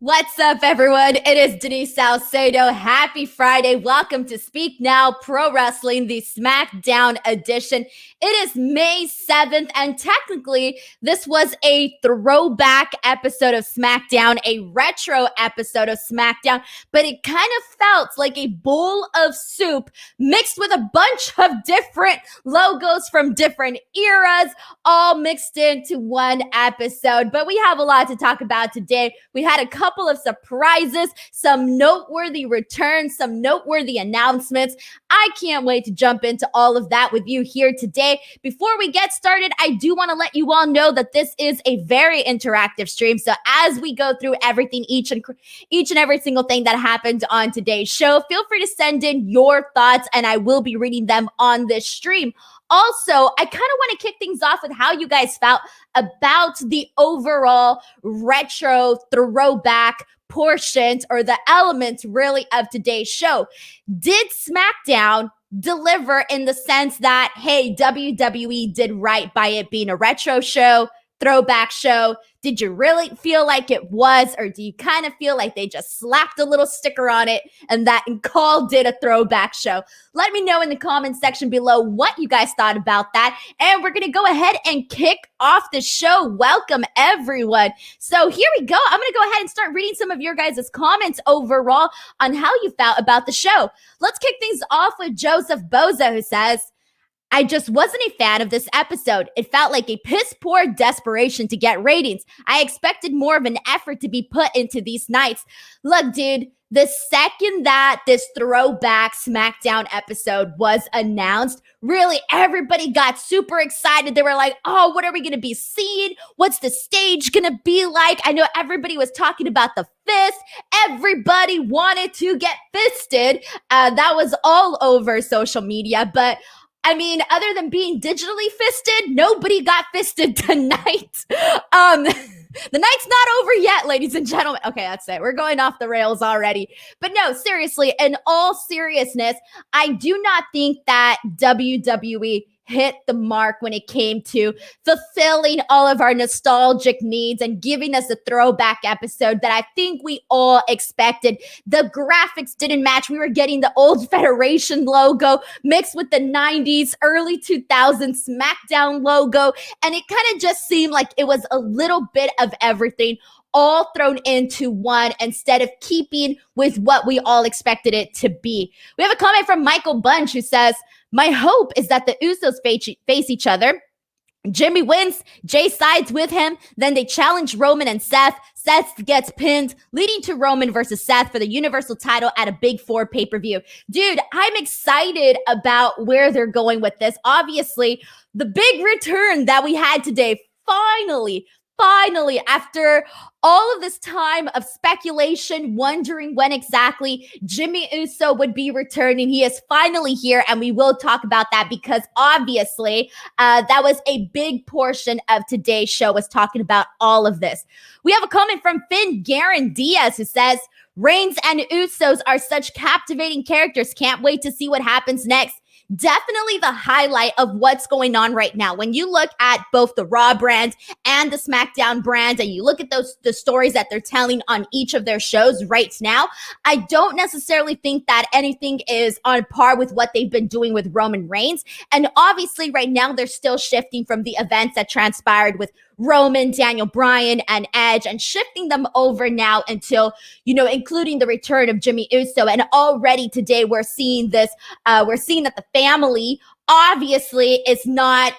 What's up, everyone? It is Denise Salcedo. Happy Friday. Welcome to Speak Now Pro Wrestling, the SmackDown edition. It is May 7th, and technically, this was a throwback episode of SmackDown, a retro episode of SmackDown, but it kind of felt like a bowl of soup mixed with a bunch of different logos from different eras, all mixed into one episode. But we have a lot to talk about today. We had a couple of surprises, some noteworthy returns, some noteworthy announcements. I can't wait to jump into all of that with you here today. Before we get started, I do want to let you all know that this is a very interactive stream. So as we go through everything, each and every single thing that happened on today's show, feel free to send in your thoughts and I will be reading them on this stream. Also, I kind of want to kick things off with how you guys felt about the overall retro throwback portions or the elements really of today's show. Did SmackDown deliver in the sense that, hey, WWE did right by it being a retro show, throwback show? Did you really feel like it was, or do you kind of feel like they just slapped a little sticker on it and that called it a throwback show? Let me know in the comments section below what you guys thought about that. And we're going to go ahead and kick off the show. Welcome, everyone. So here we go. I'm going to go ahead and start reading some of your guys' comments overall on how you felt about the show. Let's kick things off with Joseph Boza, who says, I just wasn't a fan of this episode. It felt like a piss poor desperation to get ratings. I expected more of an effort to be put into these nights. Look, dude, the second that this throwback SmackDown episode was announced, really everybody got super excited. They were like, oh, what are we going to be seeing? What's the stage going to be like? I know everybody was talking about the fist. Everybody wanted to get fisted. That was all over social media, but I mean, other than being digitally fisted, nobody got fisted tonight. The night's not over yet, ladies and gentlemen. Okay, that's it. We're going off the rails already. But no, seriously, in all seriousness, I do not think that WWE hit the mark when it came to fulfilling all of our nostalgic needs and giving us a throwback episode that I think we all expected. The graphics didn't match. We were getting the old Federation logo mixed with the 90s, early 2000s SmackDown logo, and it kind of just seemed like it was a little bit of everything all thrown into one instead of keeping with what we all expected it to be. We have a comment from Michael Bunch who says, my hope is that the Usos face each other. Jimmy wins, Jay sides with him, then they challenge Roman and Seth. Seth gets pinned, leading to Roman versus Seth for the Universal title at a Big Four pay-per-view. Dude, I'm excited about where they're going with this. Obviously, the big return that we had today, finally, after all of this time of speculation, wondering when exactly Jimmy Uso would be returning, he is finally here, and we will talk about that because obviously that was a big portion of today's show, was talking about all of this. We have a comment from Finn Garen Diaz who says, Reigns and Usos are such captivating characters. Can't wait to see what happens next. Definitely the highlight of what's going on right now. When you look at both the Raw brand and the SmackDown brand, and you look at the stories that they're telling on each of their shows right now, I don't necessarily think that anything is on par with what they've been doing with Roman Reigns. And obviously right now they're still shifting from the events that transpired with Roman, Daniel Bryan, and Edge, and shifting them over now until, including the return of Jimmy Uso. And already today we're seeing this, we're seeing that the family obviously is not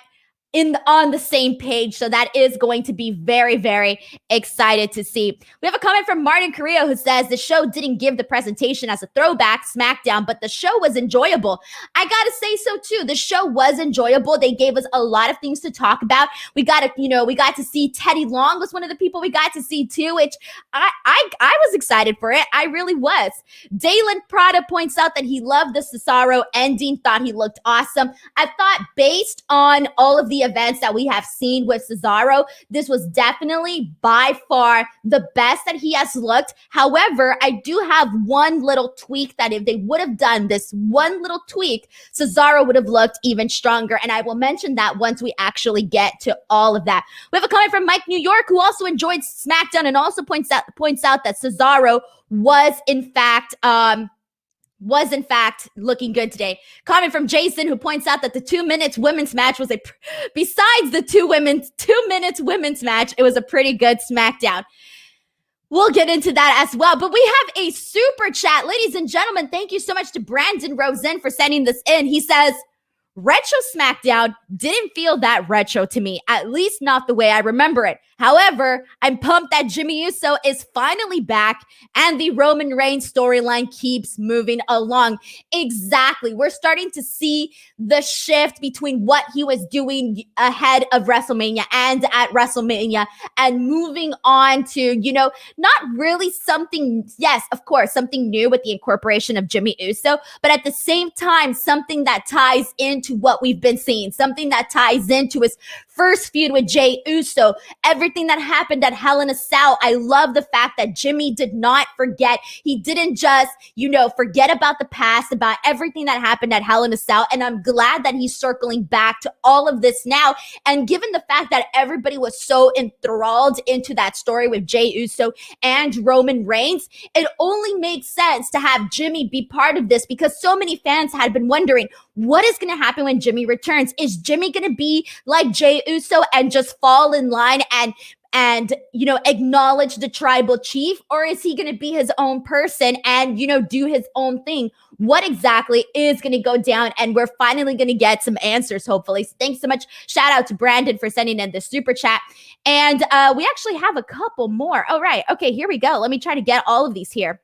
on the same page. So that is going to be very, very excited to see. We have a comment from Martin Carrillo who says the show didn't give the presentation as a throwback SmackDown, but the show was enjoyable. I gotta say so too. The show was enjoyable. They gave us a lot of things to talk about. We got to see Teddy Long was one of the people we got to see too, which I was excited for it. I really was. Dalen Prada points out that he loved the Cesaro ending, thought he looked awesome. I thought based on all of the the events that we have seen with Cesaro, this was definitely by far the best that he has looked. However, I do have one little tweak that if they would have done this one little tweak, Cesaro would have looked even stronger. And I will mention that once we actually get to all of that. We have a comment from Mike New York, who also enjoyed SmackDown and also points out that Cesaro was in fact looking good today. Comment from Jason, who points out that the 2 minutes women's match was besides the 2 minutes women's match, it was a pretty good SmackDown. We'll get into that as well. But we have a super chat. Ladies and gentlemen, thank you so much to Brandon Rosen for sending this in. He says, Retro SmackDown didn't feel that retro to me, at least not the way I remember it. However, I'm pumped that Jimmy Uso is finally back and the Roman Reigns storyline keeps moving along. Exactly. We're starting to see the shift between what he was doing ahead of WrestleMania and at WrestleMania and moving on to, not really something, yes, of course, something new with the incorporation of Jimmy Uso, but at the same time, something that ties into what we've been seeing, something that ties into his first feud with Jey Uso, everything that happened at Hell in a Cell. I love the fact that Jimmy did not forget. He didn't just, forget about the past, about everything that happened at Hell in a Cell. And I'm glad that he's circling back to all of this now. And given the fact that everybody was so enthralled into that story with Jey Uso and Roman Reigns, it only makes sense to have Jimmy be part of this because so many fans had been wondering, what is going to happen when Jimmy returns? Is Jimmy going to be like Jey Uso and just fall in line and acknowledge the tribal chief, or is he going to be his own person and do his own thing? What exactly is going to go down? And we're finally going to get some answers, hopefully. So thanks so much. Shout out to Brandon for sending in the super chat. And we actually have a couple more. All right. Okay, here we go. Let me try to get all of these here.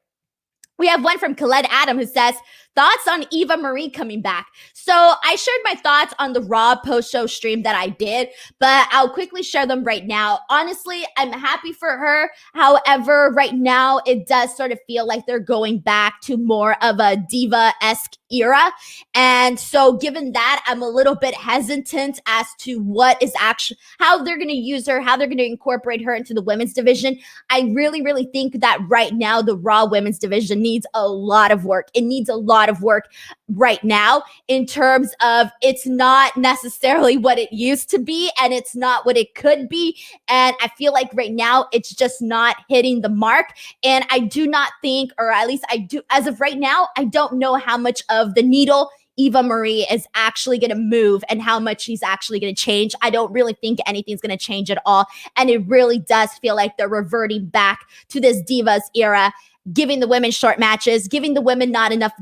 We have one from Khaled Adam who says, thoughts on Eva Marie coming back. So I shared my thoughts on the Raw post-show stream that I did, but I'll quickly share them right now. Honestly, I'm happy for her. However, right now, it does sort of feel like they're going back to more of a diva-esque era. And so given that, I'm a little bit hesitant as to what is actually, how they're going to use her, how they're going to incorporate her into the women's division. I really, really think that right now, the Raw women's division needs a lot of work. It needs a lot of work right now in terms of it's not necessarily what it used to be and it's not what it could be. And I feel like right now it's just not hitting the mark. And I do not think, or at least I do, as of right now, I don't know how much of the needle Eva Marie is actually going to move and how much she's actually going to change. I don't really think anything's going to change at all. And it really does feel like they're reverting back to this Divas era, giving the women short matches, giving the women not enough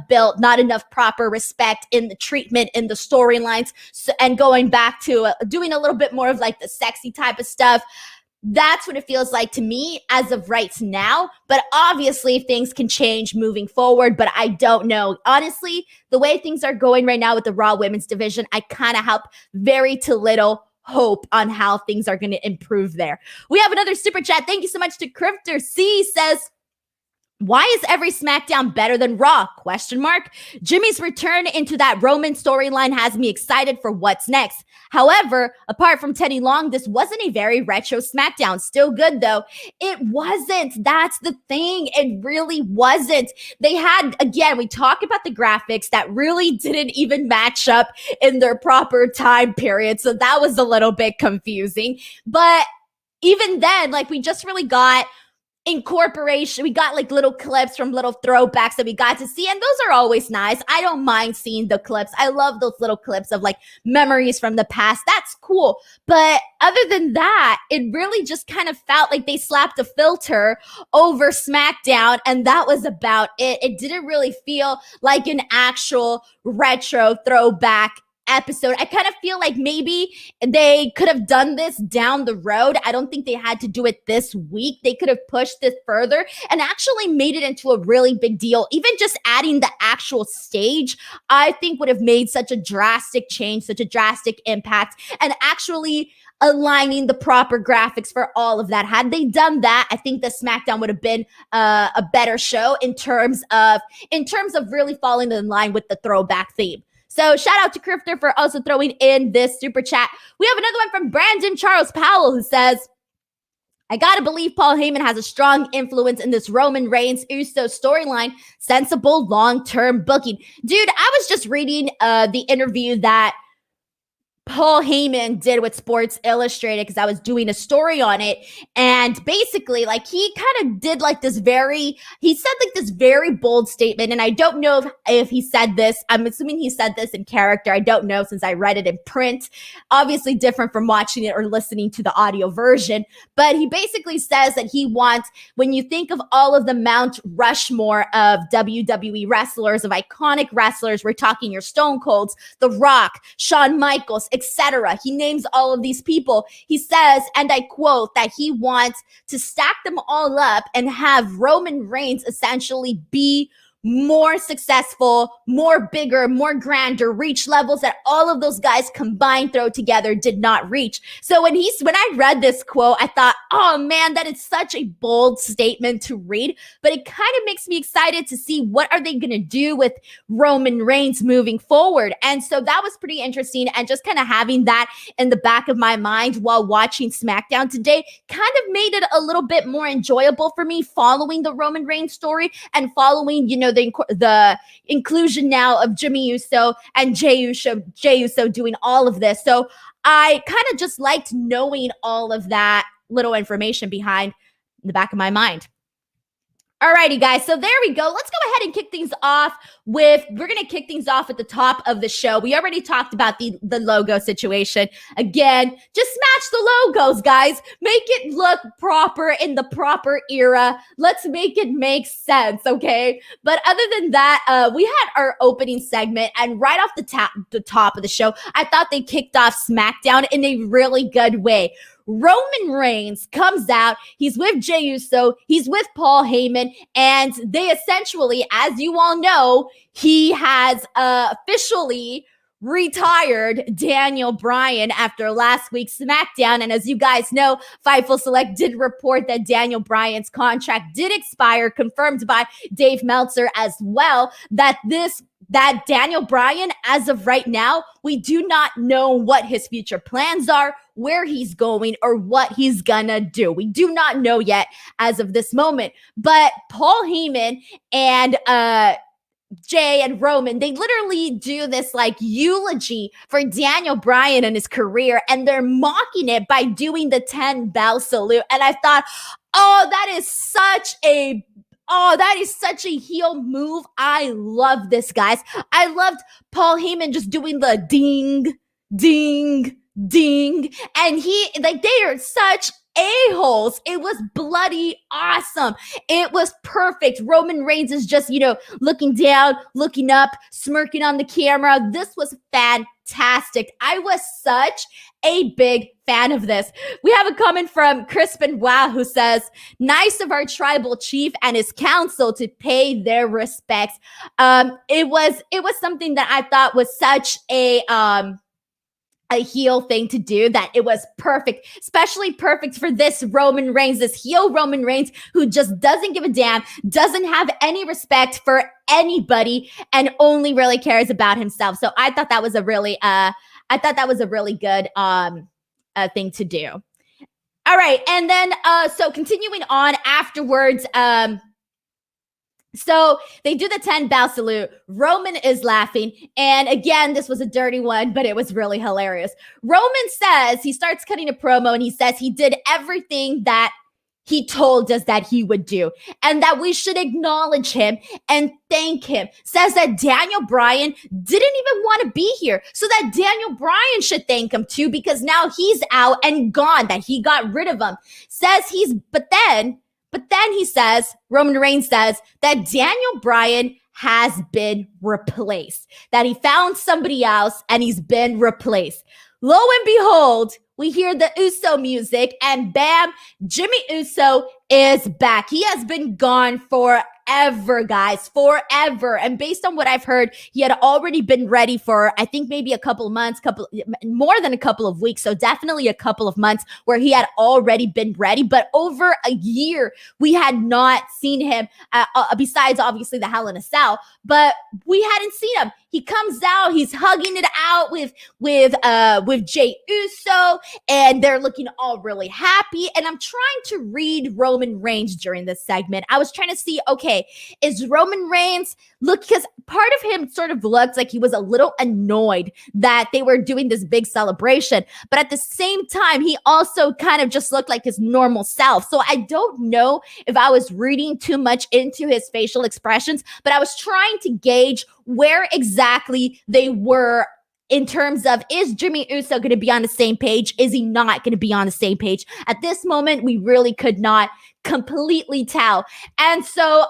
built, not enough proper respect in the treatment, in the storylines, and going back to doing a little bit more of like the sexy type of stuff. That's what it feels like to me as of right now. But obviously things can change moving forward, but I don't know. Honestly, the way things are going right now with the Raw women's division, I kind of have very to little hope on how things are going to improve there. We have another super chat. Thank you so much to Crifter C. Says, why is every SmackDown better than Raw? Question mark. Jimmy's return into that Roman storyline has me excited for what's next. However, apart from Teddy Long, this wasn't a very retro SmackDown. Still good though. It wasn't. That's the thing. It really wasn't. They had, again, we talk about the graphics that really didn't even match up in their proper time period. So that was a little bit confusing. But even then, like we just really got incorporation. We got like little clips from little throwbacks that we got to see, and those are always nice. I don't mind seeing the clips. I love those little clips of like memories from the past. That's cool. But other than that, it really just kind of felt like they slapped a filter over SmackDown, and that was about it. It didn't really feel like an actual retro throwback episode. I kind of feel like maybe they could have done this down the road. I don't think they had to do it this week. They could have pushed this further and actually made it into a really big deal. Even just adding the actual stage, I think would have made such a drastic change, such a drastic impact, and actually aligning the proper graphics for all of that. Had they done that, I think the SmackDown would have been a better show in terms of really falling in line with the throwback theme. So shout out to Crifter for also throwing in this super chat. We have another one from Brandon Charles Powell who says, I gotta believe Paul Heyman has a strong influence in this Roman Reigns Uso storyline. Sensible long-term booking. Dude, I was just reading the interview that Paul Heyman did with Sports Illustrated because I was doing a story on it. And basically, like, he kind of did like this he said like this very bold statement. And I don't know if he said this. I'm assuming he said this in character. I don't know since I read it in print. Obviously different from watching it or listening to the audio version. But he basically says that he wants, when you think of all of the Mount Rushmore of WWE wrestlers, of iconic wrestlers, we're talking your Stone Colds, The Rock, Shawn Michaels, etc. He names all of these people. He says, and I quote, that he wants to stack them all up and have Roman Reigns essentially be more successful, more bigger, more grander, reach levels that all of those guys combined throw together did not reach. So when I read this quote, I thought, oh man, that is such a bold statement to read, but it kind of makes me excited to see what are they going to do with Roman Reigns moving forward. And so that was pretty interesting, and just kind of having that in the back of my mind while watching SmackDown today kind of made it a little bit more enjoyable for me, following the Roman Reigns story and following, the inclusion now of Jimmy Uso and Jey Uso doing all of this. So I kind of just liked knowing all of that little information behind in the back of my mind. Alrighty, guys. So there we go. Let's go ahead and kick things off we're going to kick things off at the top of the show. We already talked about the logo situation. Again, just match the logos, guys. Make it look proper in the proper era. Let's make it make sense, okay? But other than that, we had our opening segment, and right off the top of the show, I thought they kicked off SmackDown in a really good way. Roman Reigns comes out. He's with Jey Uso. He's with Paul Heyman. And they essentially, as you all know, he has officially retired Daniel Bryan after last week's SmackDown. And as you guys know, Fightful Select did report that Daniel Bryan's contract did expire, confirmed by Dave Meltzer as well, that Daniel Bryan, as of right now, we do not know what his future plans are, where he's going, or what he's gonna do. We do not know yet as of this moment. But Paul Heyman and Jay and Roman, they literally do this like eulogy for Daniel Bryan and his career, and they're mocking it by doing the 10 bell salute. And I thought, that is such a heel move. I love this, guys. I loved Paul Heyman just doing the ding, ding, ding. And they are such a-holes. It was bloody awesome. It was perfect. Roman Reigns is just, looking down, looking up, smirking on the camera. This was fantastic. I was such a big fan of this. We have a comment from Crispin Wow who says, nice of our tribal chief and his council to pay their respects. It was something that I thought was such a heel thing to do, that it was perfect, especially perfect for this Roman Reigns, this heel Roman Reigns who just doesn't give a damn, doesn't have any respect for anybody, and only really cares about himself. So I thought that was a really good thing to do. All right. And then, so continuing on afterwards, so they do the 10 bow salute. Roman is laughing. And again, this was a dirty one, but it was really hilarious. Roman says, he starts cutting a promo, and he says he did everything that he told us that he would do, and that we should acknowledge him and thank him. Says that Daniel Bryan didn't even want to be here, so that Daniel Bryan should thank him too, because now he's out and gone, that he got rid of him. But then he says, Roman Reigns says that Daniel Bryan has been replaced, that he found somebody else and he's been replaced. Lo and behold, we hear the Uso music, and bam, Jimmy Uso is back. He has been gone forever, guys, forever. And based on what I've heard, he had already been ready for, I think, maybe a couple of months, more than a couple of weeks. So definitely a couple of months where he had already been ready. But over a year, we had not seen him, besides obviously the Hell in a Cell, but we hadn't seen him. he comes out, he's hugging it out with Jey Uso, and they're looking all really happy. And I'm trying to read Roman Reigns during this segment. I was trying to see, okay, is Roman Reigns because part of him sort of looked like he was a little annoyed that they were doing this big celebration, but at the same time, he also kind of just looked like his normal self. So I don't know if I was reading too much into his facial expressions, but I was trying to gauge where exactly they were in terms of, is Jimmy Uso going to be on the same page? Is he not going to be on the same page? At this moment, we really could not completely tell. And so,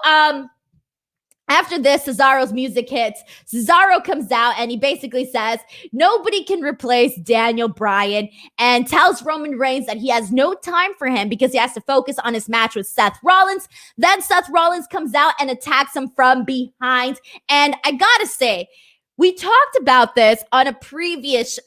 after this, Cesaro's music hits. Cesaro comes out and he basically says nobody can replace Daniel Bryan and tells Roman Reigns that he has no time for him because he has to focus on his match with Seth Rollins. Then Seth Rollins comes out and attacks him from behind. And I gotta say, we talked about this on a previous,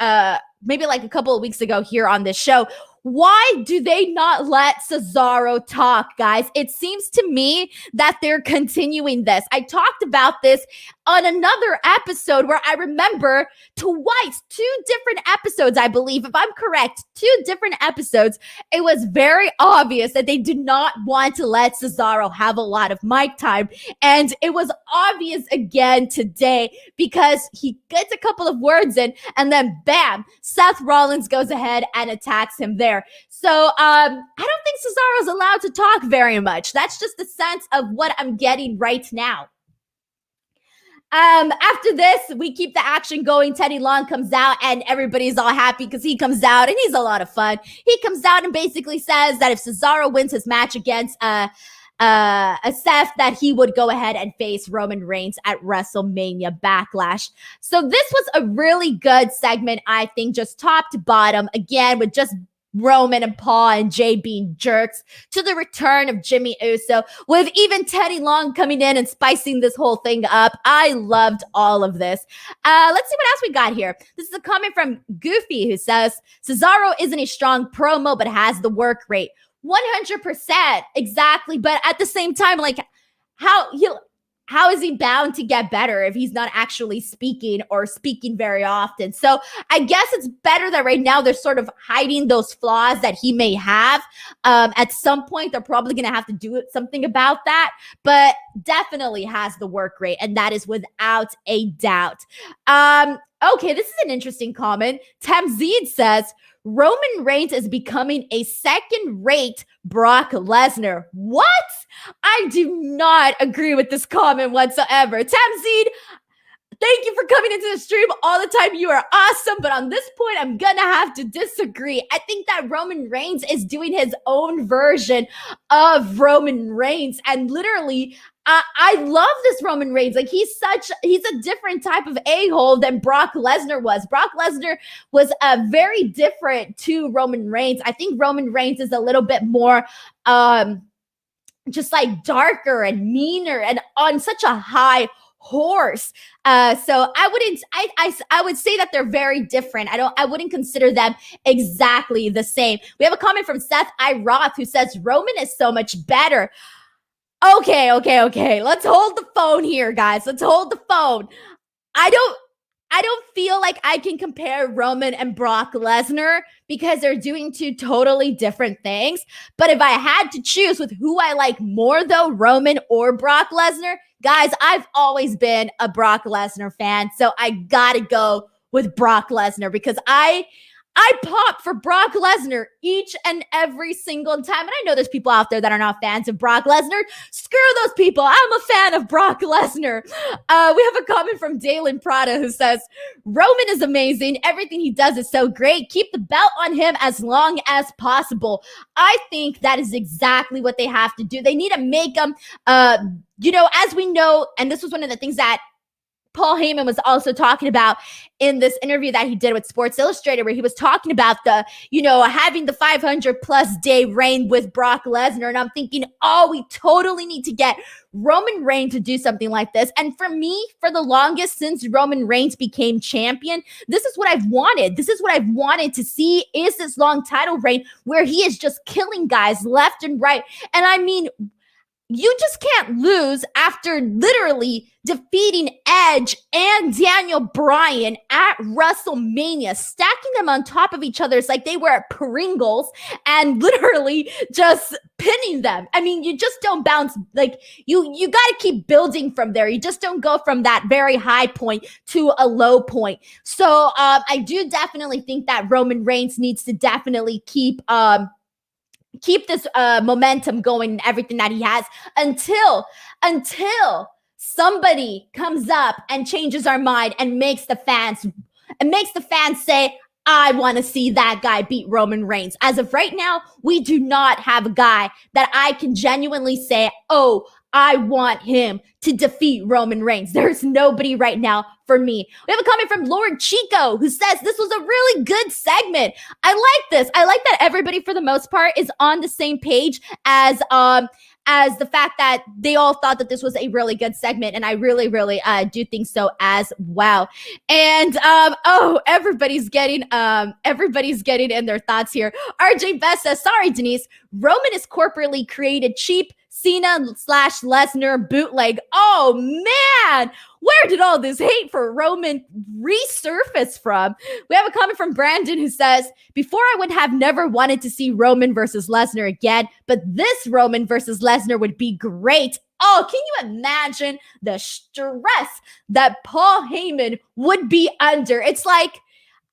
maybe like a couple of weeks ago here on this show. Why do they not let Cesaro talk, guys? It seems to me that they're continuing this. I talked about this on another episode where I remember twice, 2 different episodes, I believe, if I'm correct, 2 different episodes. It was very obvious that they did not want to let Cesaro have a lot of mic time. And it was obvious again today because he gets a couple of words in and then bam, Seth Rollins goes ahead and attacks him there. So I don't think Cesaro's allowed to talk very much. That's just the sense of what I'm getting right now. After this, we keep the action going. Teddy Long comes out and everybody's all happy because he comes out and he's a lot of fun. He comes out and basically says that if Cesaro wins his match against Seth, that he would go ahead and face Roman Reigns at WrestleMania Backlash. So this was a really good segment, I think, just top to bottom. Again, with just Roman and Paul and Jay being jerks, to the return of Jimmy Uso, with even Teddy Long coming in and spicing this whole thing up. I loved all of this. Let's see what else we got here. This is a comment from Goofy who says, Cesaro isn't a strong promo, but has the work rate. 100%, exactly. But at the same time, like, how is he bound to get better if he's not actually speaking or speaking very often? So I guess it's better that right now they're sort of hiding those flaws that he may have. At some point, they're probably going to have to do something about that, but definitely has the work rate, and that is without a doubt. Okay, this is an interesting comment. Tamzid says, Roman Reigns is becoming a second-rate Brock Lesnar. What? I do not agree with this comment whatsoever. Tamzid, thank you for coming into the stream all the time. You are awesome. But on this point, I'm going to have to disagree. I think that Roman Reigns is doing his own version of Roman Reigns. And literally, I love this Roman Reigns. Like, he's a different type of a-hole than Brock Lesnar was. Brock Lesnar was very different to Roman Reigns. I think Roman Reigns is a little bit more just like darker and meaner and on such a high horse. So I would say that they're very different. I wouldn't consider them exactly the same. We have a comment from Seth I. Roth who says Roman is so much better. Okay. Let's hold the phone here, guys. Let's hold the phone. I don't feel like I can compare Roman and Brock Lesnar because they're doing 2 totally different things. But if I had to choose with who I like more, though, Roman or Brock Lesnar, guys, I've always been a Brock Lesnar fan. So I gotta go with Brock Lesnar because I pop for Brock Lesnar each and every single time. And I know there's people out there that are not fans of Brock Lesnar. Screw those people. I'm a fan of Brock Lesnar. We have a comment from Dalen Prada who says, Roman is amazing. Everything he does is so great. Keep the belt on him as long as possible. I think that is exactly what they have to do. They need to make him, as we know, and this was one of the things that Paul Heyman was also talking about in this interview that he did with Sports Illustrated, where he was talking about having the 500 plus day reign with Brock Lesnar. And I'm thinking, we totally need to get Roman Reigns to do something like this. And for me, for the longest since Roman Reigns became champion, this is what I've wanted. This is what I've wanted to see, is this long title reign where he is just killing guys left and right. And I mean, you just can't lose after literally defeating Edge and Daniel Bryan at WrestleMania, stacking them on top of each other. It's like they were Pringles and literally just pinning them. I mean, you just don't bounce. Like you got to keep building from there. You just don't go from that very high point to a low point. So I do definitely think that Roman Reigns needs to definitely keep this momentum going and everything that he has until somebody comes up and changes our mind and makes the fans say, I want to see that guy beat Roman Reigns. As of right now, we do not have a guy that I can genuinely say, oh, I want him to defeat Roman Reigns. There's nobody right now for me. We have a comment from Lord Chico who says this was a really good segment. I like this. I like that everybody for the most part is on the same page as the fact that they all thought that this was a really good segment. And I really, really do think so as well. And everybody's getting in their thoughts here. RJ Best says, sorry, Denise, Roman is corporately created cheap Cena/Lesnar bootleg. Oh man, where did all this hate for Roman resurface from? We have a comment from Brandon who says, before I would have never wanted to see Roman versus Lesnar again, but this Roman versus Lesnar would be great. Oh, can you imagine the stress that Paul Heyman would be under? It's like,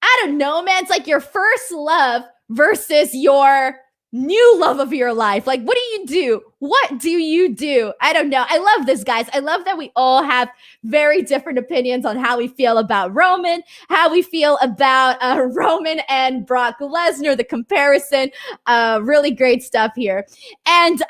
I don't know, man. It's like your first love versus your new love of your life. Like, what do you do? What do you do? I don't know. I love this, guys. I love that we all have very different opinions on how we feel about Roman, how we feel about Roman and Brock Lesnar, the comparison. Really great stuff here. And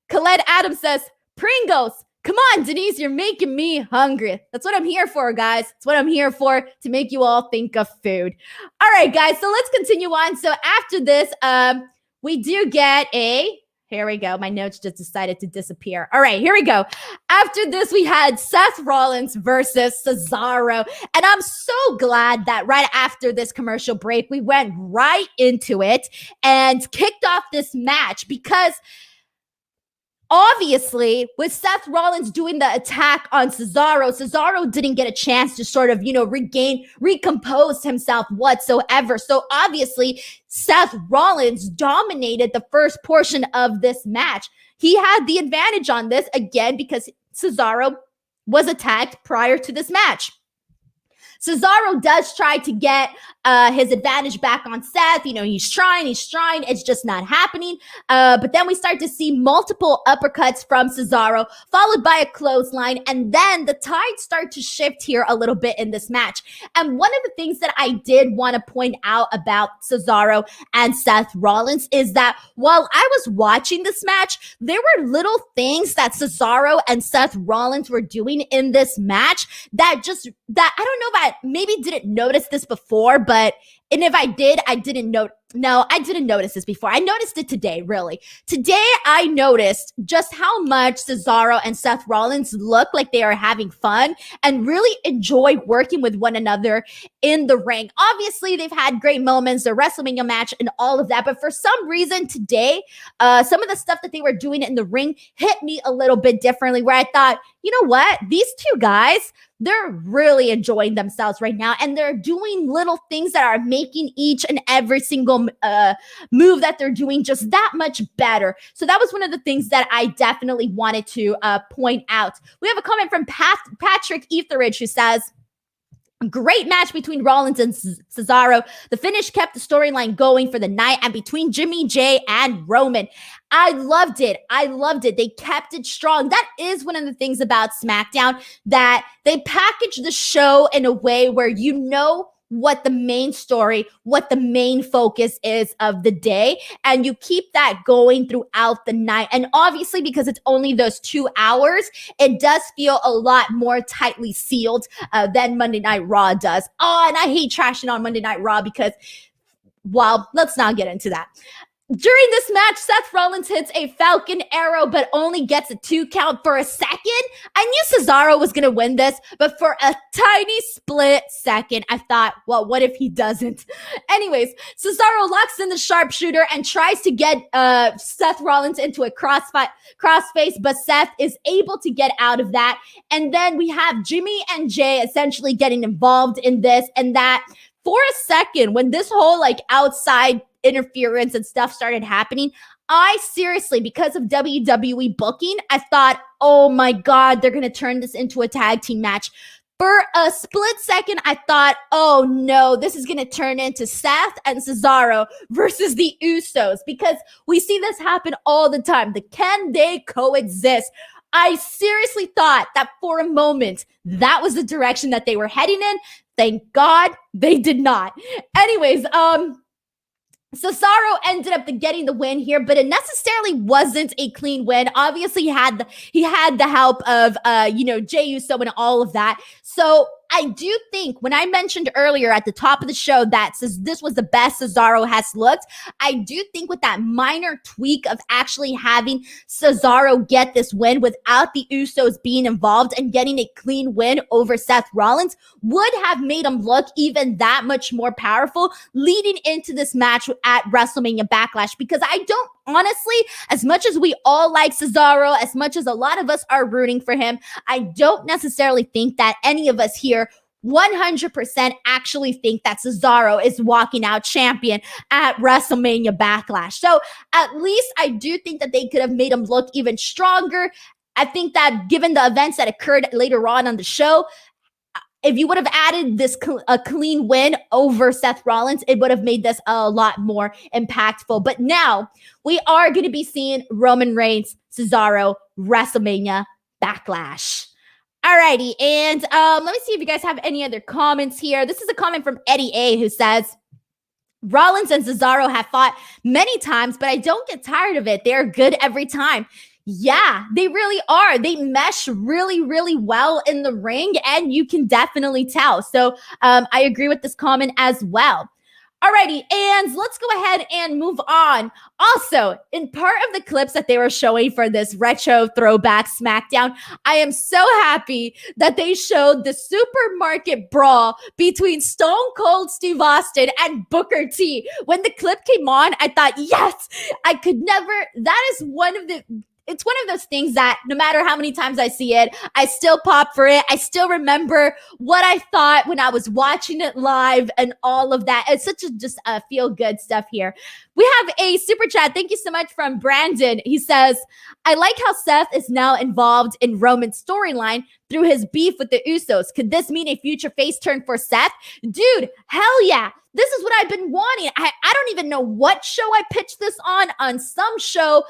Khaled Adams says, Pringles. Come on, Denise, you're making me hungry. That's what I'm here for, guys. That's what I'm here for, to make you all think of food. All right, guys, so let's continue on. So after this, we do get here we go. My notes just decided to disappear. All right, here we go. After this, we had Seth Rollins versus Cesaro. And I'm so glad that right after this commercial break, we went right into it and kicked off this match because obviously, with Seth Rollins doing the attack on Cesaro didn't get a chance to sort of, recompose himself whatsoever. So obviously, Seth Rollins dominated the first portion of this match. He had the advantage on this, again, because Cesaro was attacked prior to this match. Cesaro does try to get his advantage back on Seth. He's trying. It's just not happening. But then we start to see multiple uppercuts from Cesaro, followed by a clothesline. And then the tides start to shift here a little bit in this match. And one of the things that I did want to point out about Cesaro and Seth Rollins is that while I was watching this match, there were little things that Cesaro and Seth Rollins were doing in this match that I don't know if I maybe didn't notice this before, and if I did, I didn't know. No, I didn't notice this before. I noticed it today, really. Today, I noticed just how much Cesaro and Seth Rollins look like they are having fun and really enjoy working with one another in the ring. Obviously, they've had great moments, the WrestleMania match and all of that. But for some reason today, some of the stuff that they were doing in the ring hit me a little bit differently, where I thought, you know what? These two guys, they're really enjoying themselves right now. And they're doing little things that are making each and every single move that they're doing just that much better. So that was one of the things that I definitely wanted to point out. We have a comment from Patrick Etheridge who says, great match between Rollins and Cesaro. The finish kept the storyline going for the night, and between Jimmy J and Roman. I loved it. They kept it strong. That is one of the things about SmackDown, that they package the show in a way where you know what the main story, what the main focus is of the day. And you keep that going throughout the night. And obviously, because it's only those 2 hours, it does feel a lot more tightly sealed than Monday Night Raw does. Oh, and I hate trashing on Monday Night Raw because, well, let's not get into that. During this match, Seth Rollins hits a Falcon Arrow, but only gets a 2 count for a second. I knew Cesaro was going to win this, but for a tiny split second, I thought, well, what if he doesn't? Anyways, Cesaro locks in the sharpshooter and tries to get Seth Rollins into a crossface, but Seth is able to get out of that. And then we have Jimmy and Jay essentially getting involved in this, and that for a second, when this whole like outside interference and stuff started happening, I seriously, because of WWE booking, I thought, oh my God, they're going to turn this into a tag team match. For a split second, I thought, oh no, this is going to turn into Seth and Cesaro versus the Usos, because we see this happen all the time. Can they coexist? I seriously thought that for a moment, that was the direction that they were heading in. Thank God they did not. Anyways, Cesaro ended up getting the win here, but it necessarily wasn't a clean win. Obviously, he had the help of Jey Uso and all of that. So I do think when I mentioned earlier at the top of the show that this was the best Cesaro has looked, I do think with that minor tweak of actually having Cesaro get this win without the Usos being involved and getting a clean win over Seth Rollins would have made him look even that much more powerful leading into this match at WrestleMania Backlash. Because I don't honestly, as much as we all like Cesaro, as much as a lot of us are rooting for him, I don't necessarily think that any of us here 100% actually think that Cesaro is walking out champion at WrestleMania Backlash. So at least I do think that they could have made him look even stronger. I think that given the events that occurred later on the show, if you would have added this a clean win over Seth Rollins, it would have made this a lot more impactful. But now we are going to be seeing Roman Reigns, Cesaro, WrestleMania Backlash. Alrighty, and let me see if you guys have any other comments here. This is a comment from Eddie A, who says, Rollins and Cesaro have fought many times, but I don't get tired of it. They're good every time. Yeah, they really are. They mesh really, really well in the ring, and you can definitely tell. So I agree with this comment as well. Alrighty, and let's go ahead and move on. Also, in part of the clips that they were showing for this retro throwback SmackDown, I am so happy that they showed the supermarket brawl between Stone Cold Steve Austin and Booker T. When the clip came on, I thought, yes, I could never, that is it's one of those things that no matter how many times I see it, I still pop for it. I still remember what I thought when I was watching it live and all of that. It's such just feel good stuff here. We have a super chat. Thank you so much from Brandon. He says, I like how Seth is now involved in Roman's storyline through his beef with the Usos. Could this mean a future face turn for Seth? Dude, hell yeah. This is what I've been wanting. I don't even know what show I pitched this on some show.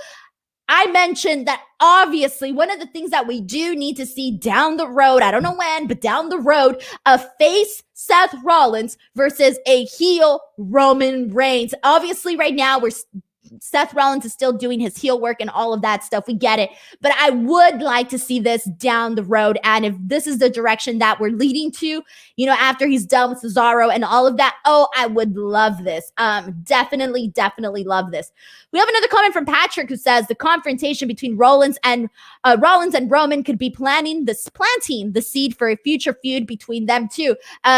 I mentioned that obviously one of the things that we do need to see down the road, I don't know when, but down the road, a face Seth Rollins versus a heel Roman Reigns. Obviously right now Seth Rollins is still doing his heel work and all of that stuff. We get it. But I would like to see this down the road. And if this is the direction that we're leading to, after he's done with Cesaro and all of that, oh, I would love this. Definitely love this. We have another comment from Patrick who says the confrontation between Rollins and Roman could be planting the seed for a future feud between them two.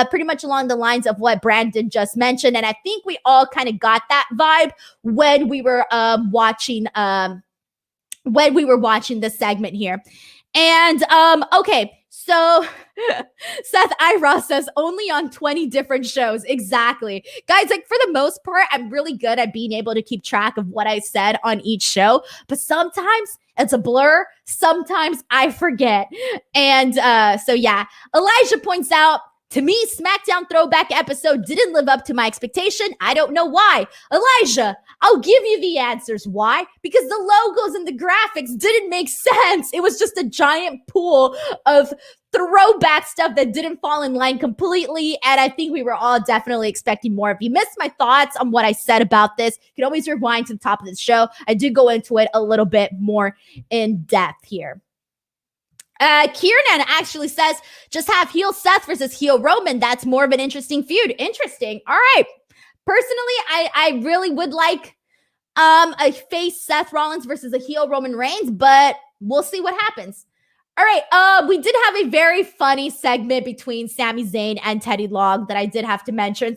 Pretty much along the lines of what Brandon just mentioned. And I think we all kind of got that vibe when we were watching this segment here. And okay, so Seth Ira says only on 20 different shows. Exactly. Guys, like for the most part, I'm really good at being able to keep track of what I said on each show, but sometimes it's a blur. Sometimes I forget. And so yeah, Elijah points out, to me, SmackDown Throwback episode didn't live up to my expectation. I don't know why. Elijah, I'll give you the answers. Why? Because the logos and the graphics didn't make sense. It was just a giant pool of throwback stuff that didn't fall in line completely. And I think we were all definitely expecting more. If you missed my thoughts on what I said about this, you can always rewind to the top of the show. I do go into it a little bit more in depth here. Kiernan actually says, just have heel Seth versus heel Roman. That's more of an interesting feud. Interesting. All right. Personally, I really would like a face Seth Rollins versus a heel Roman Reigns, but we'll see what happens. All right, we did have a very funny segment between Sami Zayn and Teddy Long that I did have to mention.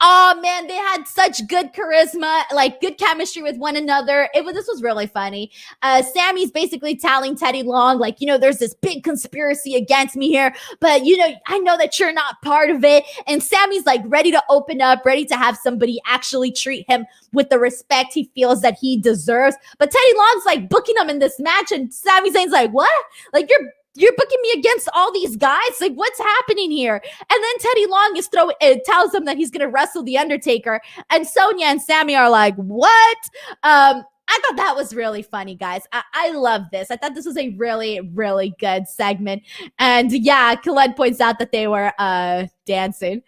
Oh man, they had such good charisma, like good chemistry with one another. This was really funny. Sammy's basically telling Teddy Long, like, there's this big conspiracy against me here, but I know that you're not part of it. And Sammy's like ready to open up, ready to have somebody actually treat him with the respect he feels that he deserves. But Teddy Long's like booking him in this match, and Sami Zayn's like, what? Like, you're booking me against all these guys? Like, what's happening here? And then Teddy Long tells him that he's going to wrestle The Undertaker. And Sonya and Sammy are like, what? I thought that was really funny, guys. I love this. I thought this was a really, really good segment. And yeah, Khaled points out that they were dancing.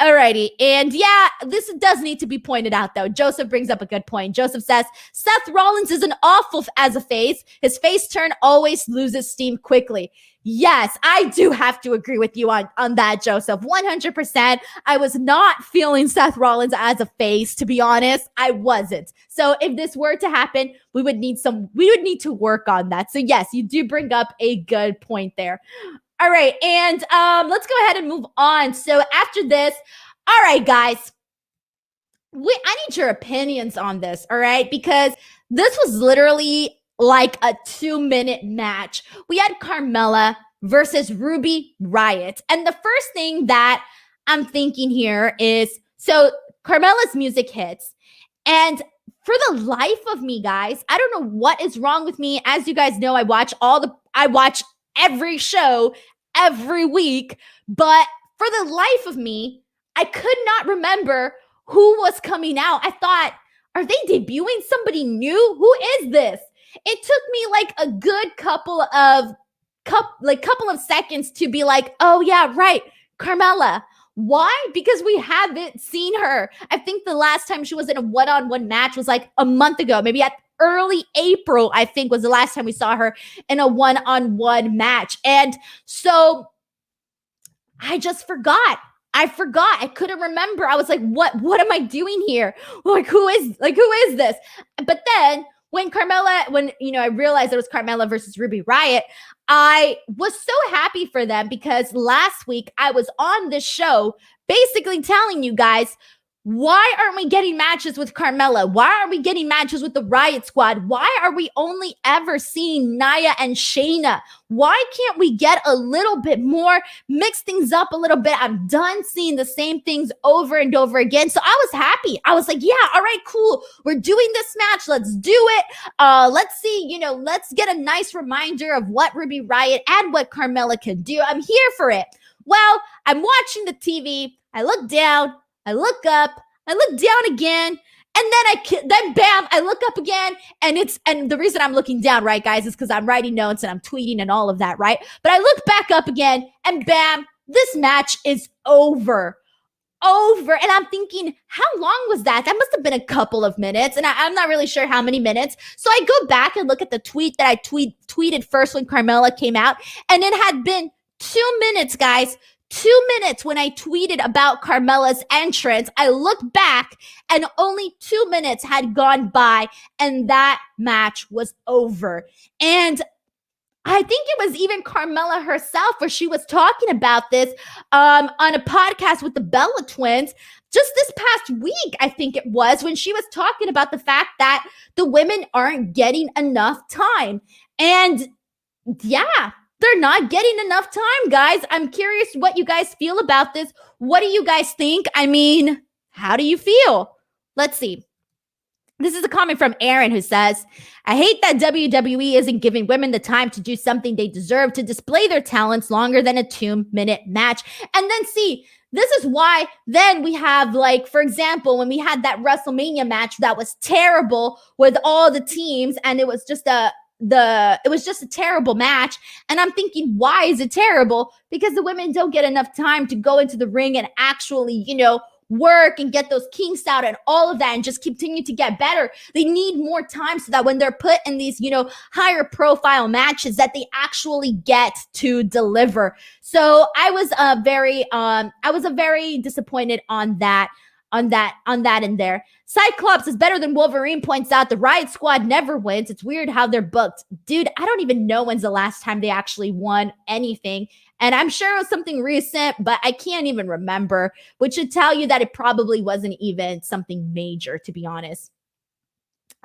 Alrighty. And yeah, this does need to be pointed out, though. Joseph brings up a good point. Joseph says, Seth Rollins is an awful as a face. His face turn always loses steam quickly. Yes, I do have to agree with you on that, Joseph. 100%. I was not feeling Seth Rollins as a face, to be honest. I wasn't. So if this were to happen, we would need to work on that. So yes, you do bring up a good point there. All right, and let's go ahead and move on. So after this, all right, guys, I need your opinions on this, all right? Because this was literally like a 2-minute match. We had Carmella versus Ruby Riott. And the first thing that I'm thinking here is, so Carmella's music hits. And for the life of me, guys, I don't know what is wrong with me. As you guys know, I watch every show every week, but for the life of me, I could not remember who was coming out. I thought, are they debuting somebody new? Who is this? It took me like a good couple of seconds to be like, oh yeah, right, Carmella. Why? Because we haven't seen her. I think the last time she was in a one-on-one match was like a month ago, maybe at early April, I think was the last time we saw her in a one-on-one match. And so I just forgot. I couldn't remember. I was like, what am I doing here? Like, who is this? But then when I realized it was Carmella versus Ruby Riott, I was so happy for them because last week I was on this show basically telling you guys, why aren't we getting matches with Carmella? Why aren't we getting matches with the Riot Squad? Why are we only ever seeing Nia and Shayna? Why can't we get a little bit more, mix things up a little bit? I'm done seeing the same things over and over again. So I was happy. I was like, yeah, all right, cool. We're doing this match. Let's do it. Let's see, let's get a nice reminder of what Ruby Riott and what Carmella can do. I'm here for it. Well, I'm watching the TV. I look down. I look up, I look down again, and then bam, I look up again, and the reason I'm looking down, right, guys, is because I'm writing notes and I'm tweeting and all of that, right? But I look back up again, and bam, this match is over. And I'm thinking, how long was that? That must have been a couple of minutes, and I'm not really sure how many minutes. So I go back and look at the tweet that I tweeted first when Carmella came out, and it had been 2 minutes, guys. 2 minutes when I tweeted about Carmella's entrance. I looked back and only 2 minutes had gone by and that match was over. And I think it was even Carmella herself where she was talking about this on a podcast with the Bella Twins just this past week, I think it was, when she was talking about the fact that the women aren't getting enough time. And yeah, they're not getting enough time, guys. I'm curious what you guys feel about this. What do you guys think? I mean, how do you feel? Let's see. This is a comment from Aaron who says, I hate that WWE isn't giving women the time to do something they deserve to display their talents longer than a 2-minute match. And then see, this is why then we have, like, for example, when we had that WrestleMania match that was terrible with all the teams, and it was just a terrible match. And I'm thinking, why is it terrible? Because the women don't get enough time to go into the ring and actually, work and get those kinks out and all of that and just continue to get better. They need more time so that when they're put in these, higher profile matches that they actually get to deliver. So I was very disappointed on that. on that in there. Cyclops is better than Wolverine points out the Riot Squad never wins. It's weird how they're booked. Dude, I don't even know when's the last time they actually won anything. And I'm sure it was something recent, but I can't even remember, which should tell you that it probably wasn't even something major, to be honest.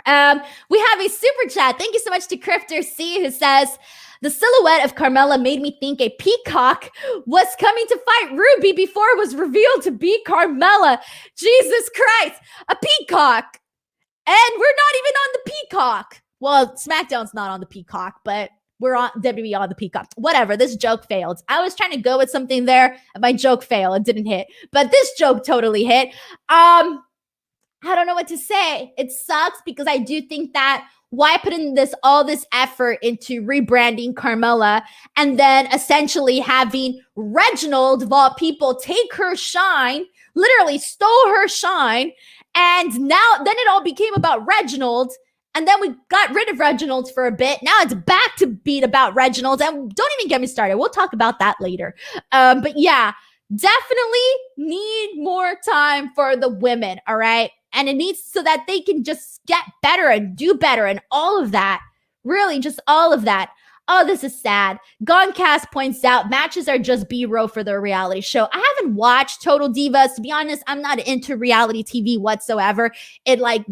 We have a super chat. Thank you so much to Crifter C, who says, the silhouette of Carmella made me think a peacock was coming to fight Ruby before it was revealed to be Carmella. Jesus Christ, a peacock. And we're not even on the peacock. Well, SmackDown's not on the peacock, but we're on WWE on the peacock. Whatever, this joke failed. I was trying to go with something there, and my joke failed. It didn't hit. But this joke totally hit. I don't know what to say. It sucks because I do think that why put in all this effort into rebranding Carmella and then essentially having Reginald, of all people, take her shine, literally stole her shine, and then it all became about Reginald, and then we got rid of Reginald for a bit. Now it's back to beat about Reginald, and don't even get me started. We'll talk about that later. But yeah, definitely need more time for the women, all right? And it needs so that they can just get better and do better and all of that. Really, just all of that. Oh, this is sad. Goncast points out matches are just B-roll for the reality show. I haven't watched Total Divas. To be honest, I'm not into reality TV whatsoever. I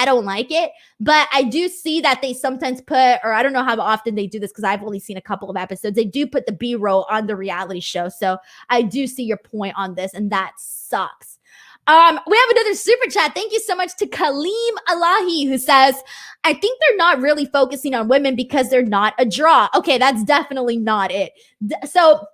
don't like it. But I do see that they sometimes put, or I don't know how often they do this because I've only seen a couple of episodes. They do put the B-roll on the reality show. So I do see your point on this, and that sucks. We have another super chat. Thank you so much to Kaleem Alahi, who says, I think they're not really focusing on women because they're not a draw. Okay, that's definitely not it. So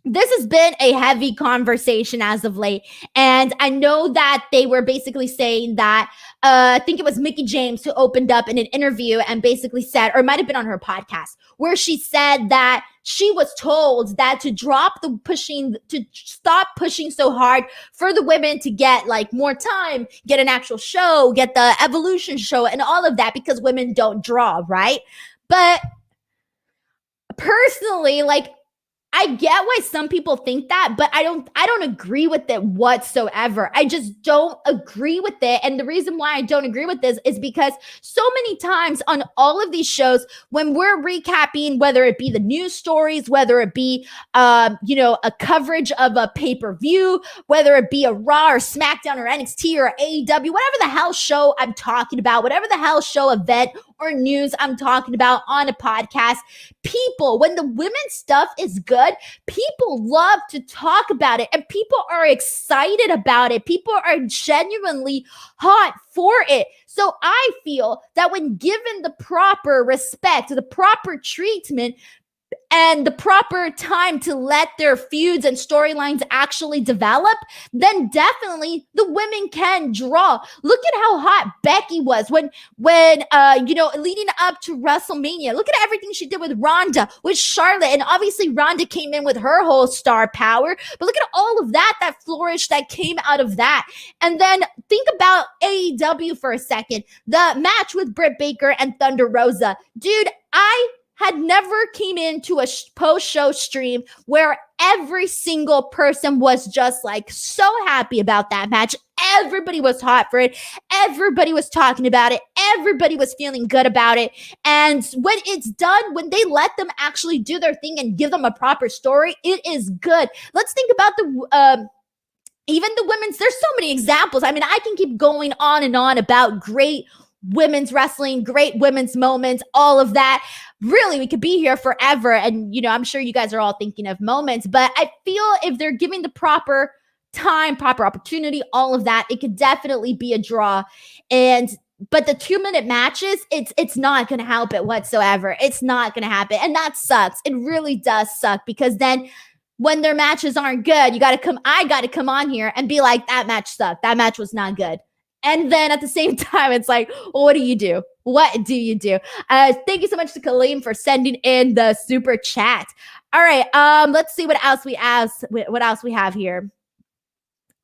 this has been a heavy conversation as of late. And I know that they were basically saying that, I think it was Mickie James who opened up in an interview and basically said, or it might have been on her podcast, where she said that she was told that to stop pushing so hard for the women to get more time, get an actual show, get the Evolution show and all of that because women don't draw, right? But personally, I get why some people think that, but I don't agree with it whatsoever. I just don't agree with it. And the reason why I don't agree with this is because so many times on all of these shows, when we're recapping, whether it be the news stories, whether it be, a coverage of a pay-per-view, whether it be a Raw or SmackDown or NXT or AEW, whatever the hell show I'm talking about, whatever the hell show event or news I'm talking about on a podcast, people, when the women's stuff is good, people love to talk about it and people are excited about it. People are genuinely hot for it. So I feel that when given the proper respect, the proper treatment, and the proper time to let their feuds and storylines actually develop, then definitely the women can draw. Look at how hot Becky was when leading up to WrestleMania. Look at everything she did with Ronda, with Charlotte, and obviously Ronda came in with her whole star power, but look at all of that flourish that came out of that. And then think about AEW for a second. The match with Britt Baker and Thunder Rosa. Dude, I had never came into a post-show stream where every single person was just so happy about that match. Everybody was hot for it. Everybody was talking about it. Everybody was feeling good about it. And when it's done, when they let them actually do their thing and give them a proper story, it is good. Let's think about even the women's, there's so many examples. I mean, I can keep going on and on about great women's wrestling, great women's moments, all of that. Really, we could be here forever. And, I'm sure you guys are all thinking of moments, but I feel if they're giving the proper time, proper opportunity, all of that, it could definitely be a draw. But the 2-minute matches, it's not going to help it whatsoever. It's not going to happen. And that sucks. It really does suck because then when their matches aren't good, I got to come on here and be like, that match sucked. That match was not good. And then at the same time, it's like, well, what do you do? What do you do? Thank you so much to Kaleem for sending in the super chat. All right, let's see what else we have here.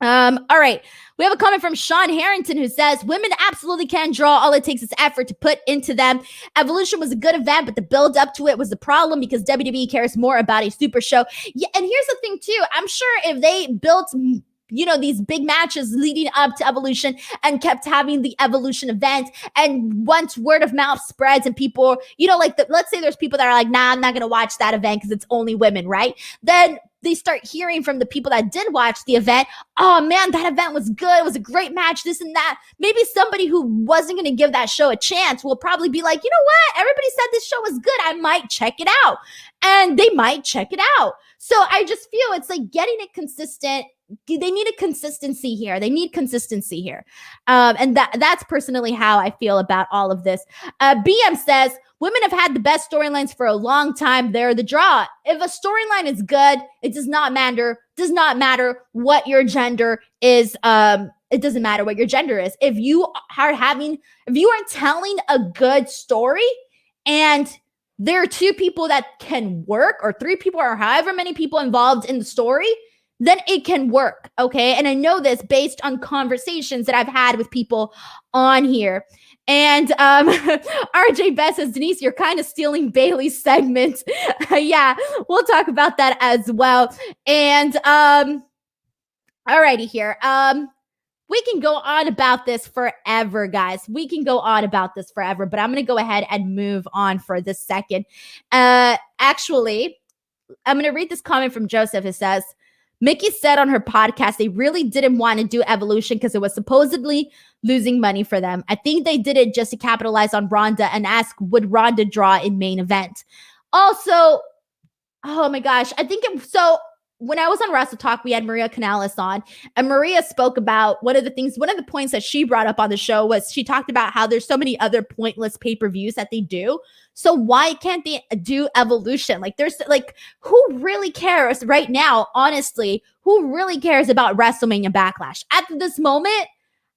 All right, we have a comment from Sean Harrington who says, women absolutely can draw. All it takes is effort to put into them. Evolution was a good event, but the build up to it was the problem because WWE cares more about a super show. Yeah, and here's the thing too. I'm sure if they built these big matches leading up to Evolution and kept having the Evolution event. And once word of mouth spreads and people, let's say there's people that are like, nah, I'm not going to watch that event because it's only women, right? Then they start hearing from the people that did watch the event, oh man, that event was good. It was a great match, this and that. Maybe somebody who wasn't going to give that show a chance will probably be like, you know what? Everybody said this show was good. I might check it out. And they might check it out. So I just feel it's like getting it consistent. They need a consistency here. And that's personally how I feel about all of this. BM says, women have had the best storylines for a long time. They're the draw. If a storyline is good, it does not matter what your gender is. It doesn't matter what your gender is. If you are telling a good story and there are two people that can work, or three people, or however many people involved in the story, then it can work, okay? And I know this based on conversations that I've had with people on here. And RJ Best says, Denise, you're kind of stealing Bayley's segment. Yeah, we'll talk about that as well. And alrighty here. We can go on about this forever, guys. We can go on about this forever, but I'm going to go ahead and move on for this second. Actually, I'm going to read this comment from Joseph. It says, Mickey said on her podcast they really didn't want to do Evolution because it was supposedly losing money for them. I think they did it just to capitalize on Ronda and ask, would Ronda draw in main event? Also, oh my gosh, when I was on Wrestle Talk, we had Maria Canales on, and Maria spoke about one of the points that she brought up on the show was she talked about how there's so many other pointless pay-per-views that they do. So why can't they do Evolution? Who really cares right now? Honestly, who really cares about WrestleMania Backlash? At this moment,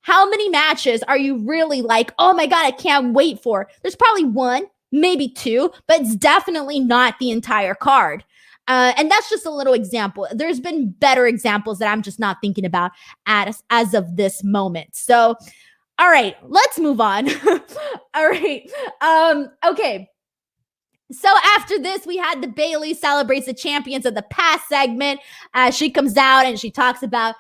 how many matches are you really like, oh my God, I can't wait for? There's probably one, maybe two, but it's definitely not the entire card. And that's just a little example. There's been better examples that I'm just not thinking about as of this moment. So, all right, let's move on. All right. Okay. So after this, we had the Bayley celebrates the champions of the past segment. She comes out and she talks about,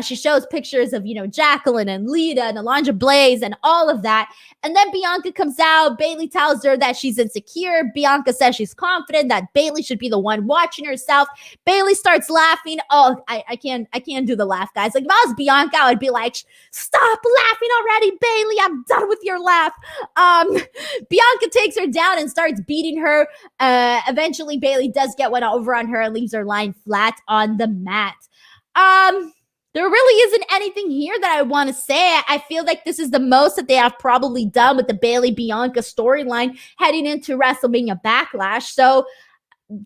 she shows pictures of, Jacqueline and Lita and Alundra Blaze and all of that. And then Bianca comes out. Bayley tells her that she's insecure. Bianca says she's confident that Bayley should be the one watching herself. Bayley starts laughing. Oh, I can't do the laugh, guys. Like if I was Bianca, I would be like, stop laughing already, Bayley. I'm done with your laugh. Bianca takes her down and starts beating her. Eventually, Bayley does get one over on her and leaves her lying flat on the mat. There really isn't anything here that I want to say. I feel like this is the most that they have probably done with the Bayley-Bianca storyline heading into WrestleMania Backlash. So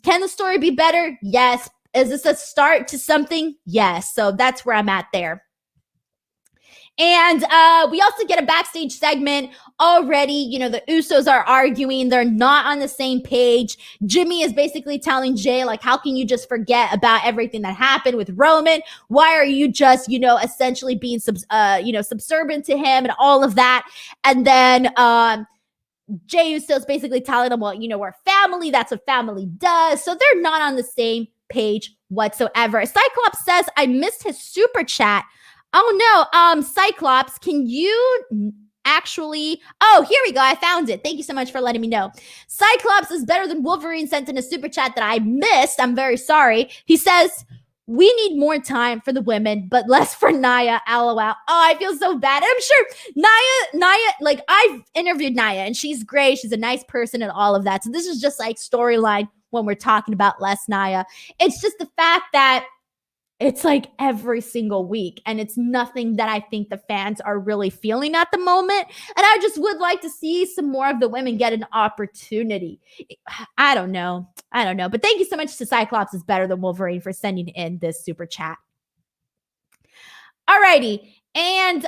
can the story be better? Yes. Is this a start to something? Yes. So that's where I'm at there. And we also get a backstage segment already. The Usos are arguing. They're not on the same page. Jimmy is basically telling Jay, like, how can you just forget about everything that happened with Roman? Why are you just, essentially being, subservient to him and all of that? And then Jay Uso's basically telling them, well, we're family. That's what family does. So they're not on the same page whatsoever. Cyclops says, I missed his super chat. Oh no, Cyclops, can you actually, here we go, I found it. Thank you so much for letting me know. Cyclops is better than Wolverine sent in a super chat that I missed. I'm very sorry. He says, we need more time for the women, but less for Nia, LOL. Oh, I feel so bad. I'm sure Nia, like I've interviewed Nia and she's great. She's a nice person and all of that. So this is just like storyline when we're talking about less Nia. It's just the fact that it's like every single week, and it's nothing that I think the fans are really feeling at the moment. And I just would like to see some more of the women get an opportunity. I don't know. But thank you so much to Cyclops is better than Wolverine for sending in this super chat. Alrighty. And,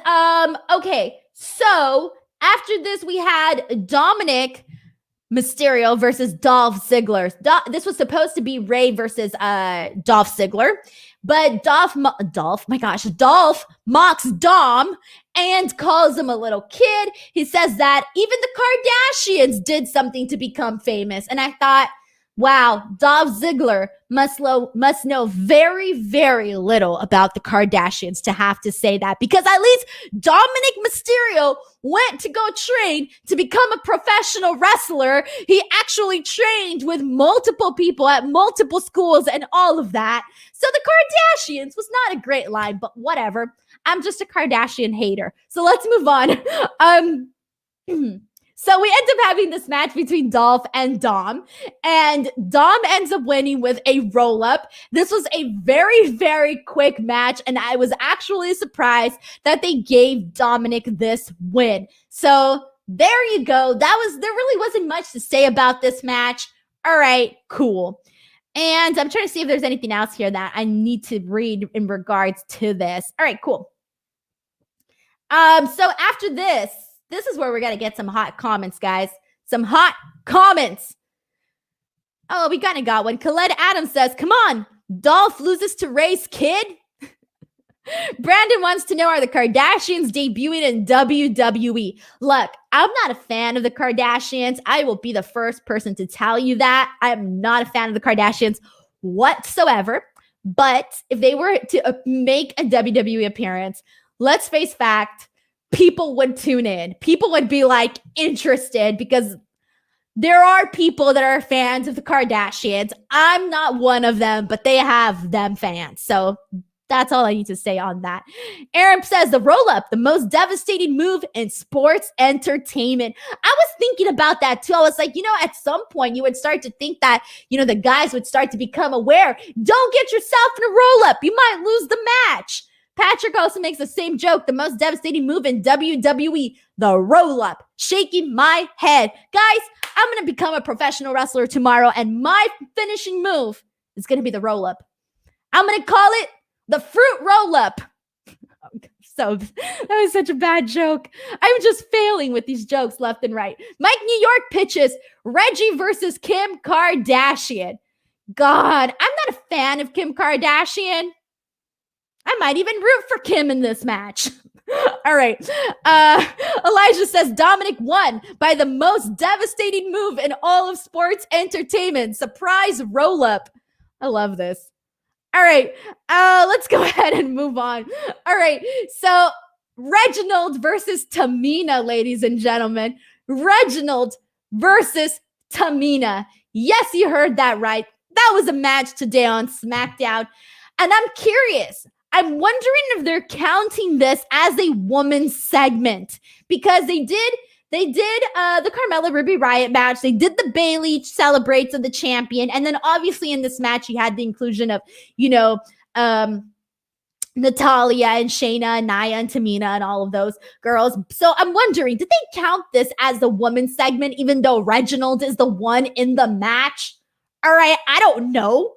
okay. So after this, we had Dominik Mysterio versus Dolph Ziggler. This was supposed to be Ray versus Dolph Ziggler. But Dolph mocks Dom and calls him a little kid. He says that even the Kardashians did something to become famous. And I thought, Wow, Dolph Ziggler must know very, very little about the Kardashians to have to say that, because at least Dominik Mysterio went to go train to become a professional wrestler. He actually trained with multiple people at multiple schools and all of that. So the Kardashians was not a great line, but whatever. I'm just a Kardashian hater. So let's move on. So we end up having this match between Dolph and Dom, and Dom ends up winning with a roll-up. This was a very, very quick match, and I was actually surprised that they gave Dominik this win. So there you go. There really wasn't much to say about this match. All right, cool. And I'm trying to see if there's anything else here that I need to read in regards to this. All right, cool. So after this is where we're going to get some hot comments, guys. Some hot comments. Oh, we kind of got one. Colette Adams says, come on, Dolph loses to Ray's kid? Brandon wants to know, are the Kardashians debuting in WWE? Look, I'm not a fan of the Kardashians. I will be the first person to tell you that. I am not a fan of the Kardashians whatsoever. But if they were to make a WWE appearance, let's face fact, people would tune in. People would be like interested, because there are people that are fans of the Kardashians. I'm not one of them, but they have them fans. So that's all I need to say on that. Aaron says the roll up, the most devastating move in sports entertainment. I was thinking about that too. I was like, at some point you would start to think that, the guys would start to become aware. Don't get yourself in a roll up. You might lose the match. Patrick also makes the same joke. The most devastating move in WWE, the roll-up. Shaking my head. Guys, I'm going to become a professional wrestler tomorrow, and my finishing move is going to be the roll-up. I'm going to call it the fruit roll-up. So that was such a bad joke. I'm just failing with these jokes left and right. Mike New York pitches Reggie versus Kim Kardashian. God, I'm not a fan of Kim Kardashian. I might even root for Kim in this match. All right. Elijah says Dominik won by the most devastating move in all of sports entertainment. Surprise roll-up. I love this. All right. Let's go ahead and move on. All right. So Reginald versus Tamina, ladies and gentlemen. Reginald versus Tamina. Yes, you heard that right. That was a match today on SmackDown. And I'm curious. I'm wondering if they're counting this as a woman's segment, because they did the Carmella Ruby Riott match. They did the Bayley celebrates of the champion. And then obviously in this match, you had the inclusion of, Natalya and Shayna and Nia and Tamina and all of those girls. So I'm wondering, did they count this as the woman's segment, even though Reginald is the one in the match? All right. I don't know.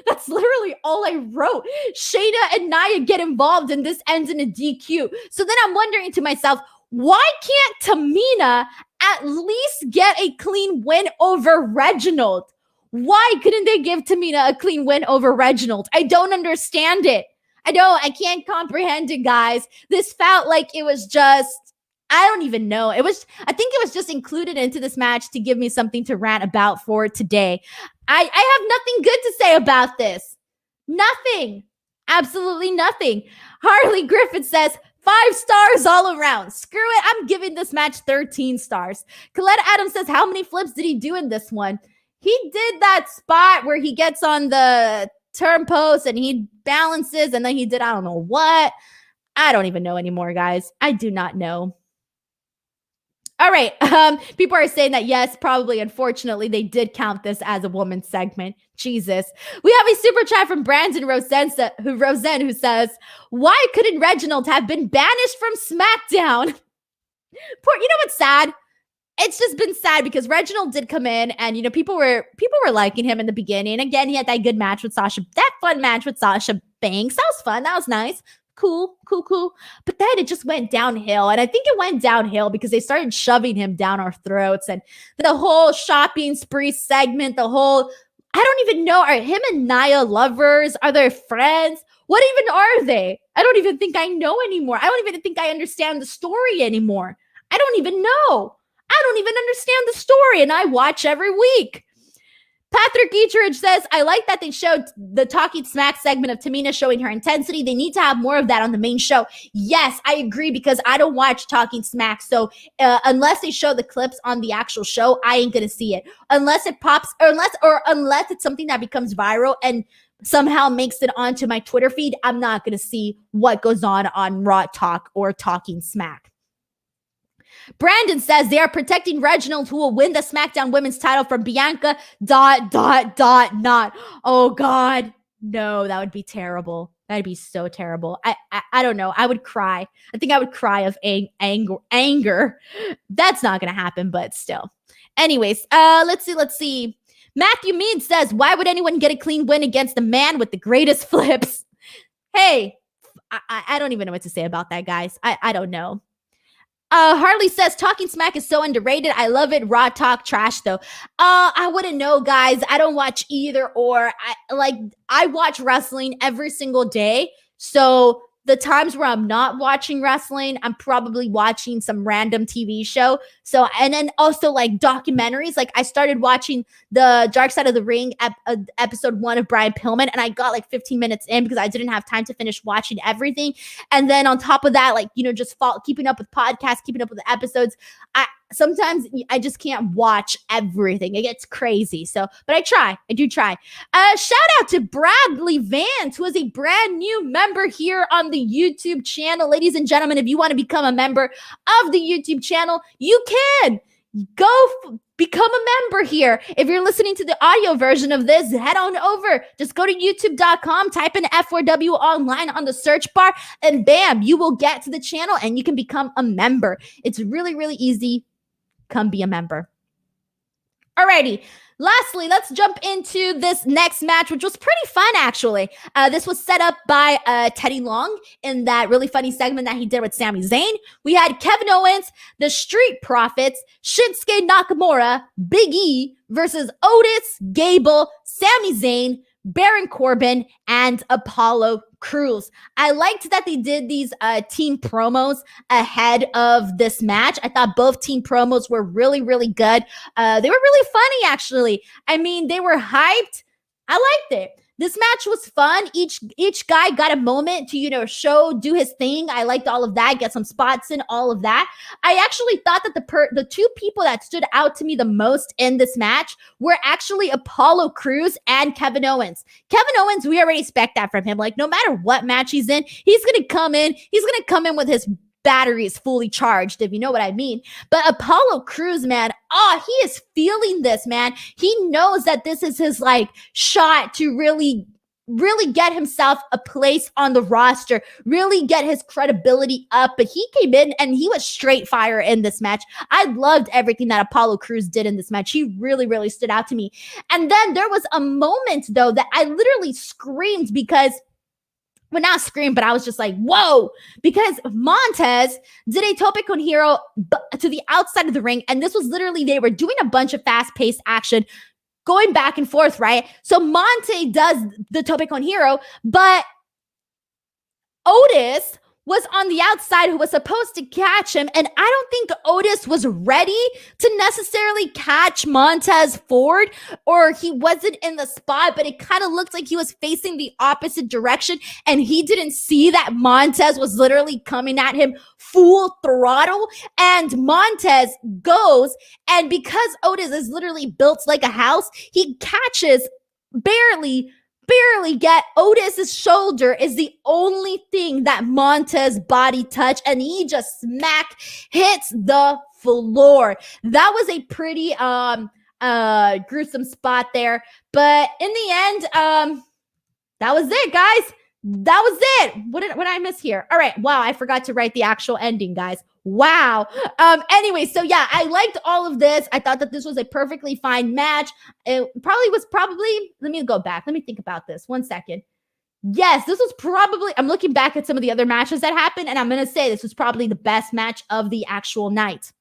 That's literally all I wrote. Shayna and Nia get involved and this ends in a DQ. So then I'm wondering to myself, why can't Tamina at least get a clean win over Reginald? Why couldn't they give Tamina a clean win over Reginald? I don't understand it. I can't comprehend it, guys. This felt like it was just, I don't even know. I think it was just included into this match to give me something to rant about for today. I have nothing good to say about this. Nothing. Absolutely nothing. Harley Griffith says, 5 stars all around. Screw it. I'm giving this match 13 stars. Colette Adams says, how many flips did he do in this one? He did that spot where he gets on the turn post and he balances and then he did I don't know what. I don't even know anymore, guys. I do not know. All right. People are saying that, yes, probably, unfortunately, they did count this as a woman's segment. Jesus. We have a super chat from Brandon Rosen who says, why couldn't Reginald have been banished from SmackDown? You know what's sad? It's just been sad because Reginald did come in and, people were liking him in the beginning. Again, he had that good match with Sasha, that fun match with Sasha Banks. That was fun. That was nice. Cool. But then it just went downhill. And I think it went downhill because they started shoving him down our throats. And the whole shopping spree segment, I don't even know, are him and Nia lovers? Are they friends? What even are they? I don't even think I know anymore. I don't even think I understand the story anymore. I don't even know. I don't even understand the story. And I watch every week. Patrick Eateridge says, I like that they showed the Talking Smack segment of Tamina showing her intensity. They need to have more of that on the main show. Yes, I agree, because I don't watch Talking Smack. So unless they show the clips on the actual show, I ain't going to see it. Unless it pops, or unless it's something that becomes viral and somehow makes it onto my Twitter feed, I'm not going to see what goes on Raw Talk or Talking Smack. Brandon says they are protecting Reginald, who will win the SmackDown Women's title from Bianca, ... not. Oh, God. No, that would be terrible. That'd be so terrible. I don't know. I would cry. I think I would cry of anger. That's not going to happen, but still. Anyways, let's see. Matthew Mead says, why would anyone get a clean win against the man with the greatest flips? Hey, I don't even know what to say about that, guys. I don't know. Harley says, Talking Smack is so underrated. I love it. Raw Talk trash, though. I wouldn't know, guys. I don't watch either or. I watch wrestling every single day. So the times where I'm not watching wrestling, I'm probably watching some random TV show. So, and then also like documentaries. Like I started watching the Dark Side of the Ring episode 1 of Brian Pillman, and I got like 15 minutes in because I didn't have time to finish watching everything. And then on top of that, like, just keeping up with podcasts, keeping up with the episodes. Sometimes I just can't watch everything. It gets crazy. So, but I do try. Shout out to Bradley Vance, who is a brand new member here on the YouTube channel. Ladies and gentlemen, if you want to become a member of the YouTube channel, you can become a member here. If you're listening to the audio version of this, head on over. Just go to youtube.com, type in F4W online on the search bar, and bam, you will get to the channel and you can become a member. It's really, really easy. Come be a member. Alrighty. Lastly, let's jump into this next match, which was pretty fun, actually. This was set up by Teddy Long in that really funny segment that he did with Sami Zayn. We had Kevin Owens, the Street Profits, Shinsuke Nakamura, Big E versus Otis, Gable, Sami Zayn, Baron Corbin, and Apollo Crews. I liked that they did these team promos ahead of this match. I thought both team promos were really, really good. They were really funny, actually. I mean, they were hyped. I liked it. This match was fun. Each guy got a moment to, do his thing. I liked all of that, get some spots in, all of that. I actually thought that the two people that stood out to me the most in this match were actually Apollo Crews and Kevin Owens. Kevin Owens, we already expect that from him. Like, no matter what match he's in, he's going to come in with his batteries fully charged, if you know what I mean. But Apollo Crews, man, he is feeling this, man. He knows that this is his shot to really get himself a place on the roster, really get his credibility up. But he came in and he was straight fire in this match. I loved everything that Apollo Crews did in this match. He really, really stood out to me. And then there was a moment, though, that I literally screamed because, well, not scream, but I was just like, whoa, because Montez did a tope con hero to the outside of the ring. And this was literally, they were doing a bunch of fast-paced action going back and forth, right? So Monte does the tope con hero, but Otis was on the outside who was supposed to catch him. And I don't think Otis was ready to necessarily catch Montez forward, or he wasn't in the spot, but it kind of looked like he was facing the opposite direction. And he didn't see that Montez was literally coming at him full throttle. And Montez goes, and because Otis is literally built like a house, he catches barely get Otis's shoulder is the only thing that Montez body touched, and he just hits the floor. That was a pretty gruesome spot there, but in the end, that was it, guys. That was it. What did I miss here? All right. Wow, I forgot to write the actual ending, guys. Wow. Anyway, so yeah, I liked all of this. I thought that this was a perfectly fine match. It probably, let me go back. Let me think about this. 1 second. Yes, this was probably, I'm looking back at some of the other matches that happened, and I'm going to say this was probably the best match of the actual night.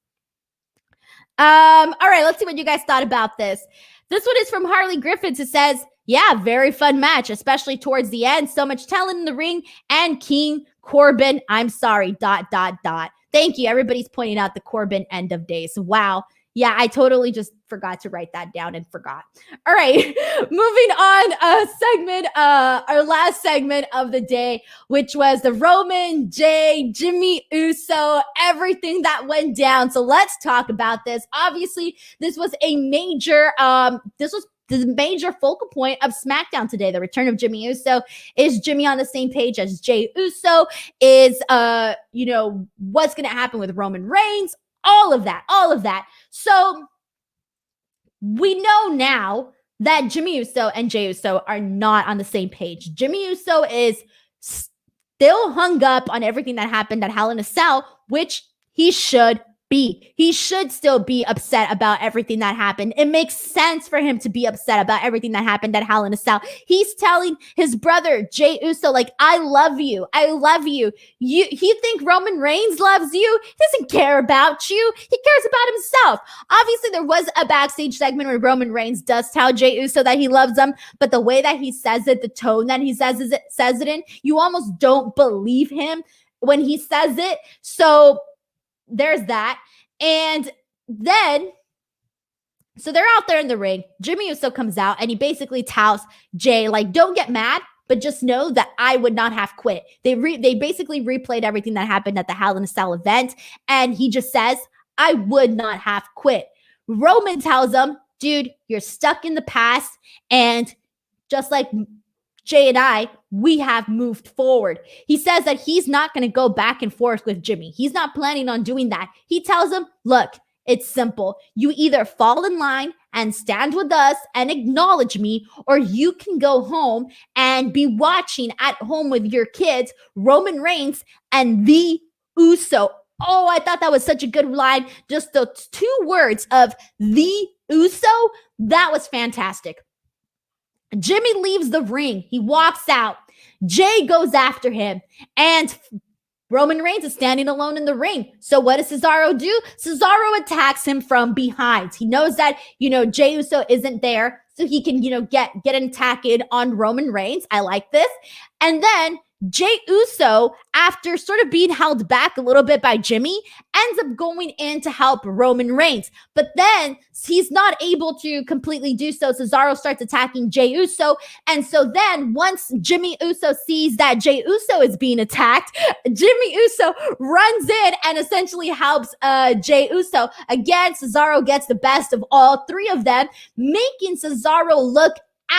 All right, let's see what you guys thought about this. This one is from Harley Griffiths. It says, yeah, very fun match, especially towards the end. So much talent in the ring, and King Corbin, I'm sorry, ... Thank you. Everybody's pointing out the Corbin end of days. Wow. Yeah, I totally just forgot to write that down and forgot. All right, moving on, our last segment of the day, which was the Roman, Jay, Jimmy Uso, everything that went down. So let's talk about this. Obviously, this was a major, this was the major focal point of SmackDown today. The return of Jimmy Uso. Is Jimmy on the same page as Jay Uso? Is, what's going to happen with Roman Reigns? All of that. So we know now that Jimmy Uso and Jey Uso are not on the same page. Jimmy Uso is still hung up on everything that happened at Hell in a Cell, which he should be. He should still be upset about everything that happened. It makes sense for him to be upset about everything that happened at Hell in a Cell. He's telling his brother, Jey Uso, like, I love you. You think Roman Reigns loves you? He doesn't care about you. He cares about himself. Obviously, there was a backstage segment where Roman Reigns does tell Jey Uso that he loves him, but the way that he says it, the tone that he says it in, you almost don't believe him when he says it. So there's that. And then, so they're out there in the ring. Jimmy Uso comes out and he basically tells Jay, like, don't get mad, but just know that I would not have quit. They basically replayed everything that happened at the Hell in a Cell event. And he just says, I would not have quit. Roman tells him, dude, you're stuck in the past. And just like Jay and I, we have moved forward. He says that he's not going to go back and forth with Jimmy. He's not planning on doing that. He tells him, look, it's simple. You either fall in line and stand with us and acknowledge me, or you can go home and be watching at home with your kids, Roman Reigns and the Uso. Oh, I thought that was such a good line. Just the two words of the Uso. That was fantastic. Jimmy leaves the ring. He walks out. Jay goes after him. And Roman Reigns is standing alone in the ring. So what does Cesaro do? Cesaro attacks him from behind. He knows that, Jey Uso isn't there. So he can, get an attack in on Roman Reigns. I like this. And then Jey Uso, after sort of being held back a little bit by Jimmy, ends up going in to help Roman Reigns. But then he's not able to completely do so. Cesaro starts attacking Jey Uso. And so then once Jimmy Uso sees that Jey Uso is being attacked, Jimmy Uso runs in and essentially helps Jey Uso. Again, Cesaro gets the best of all three of them, making Cesaro look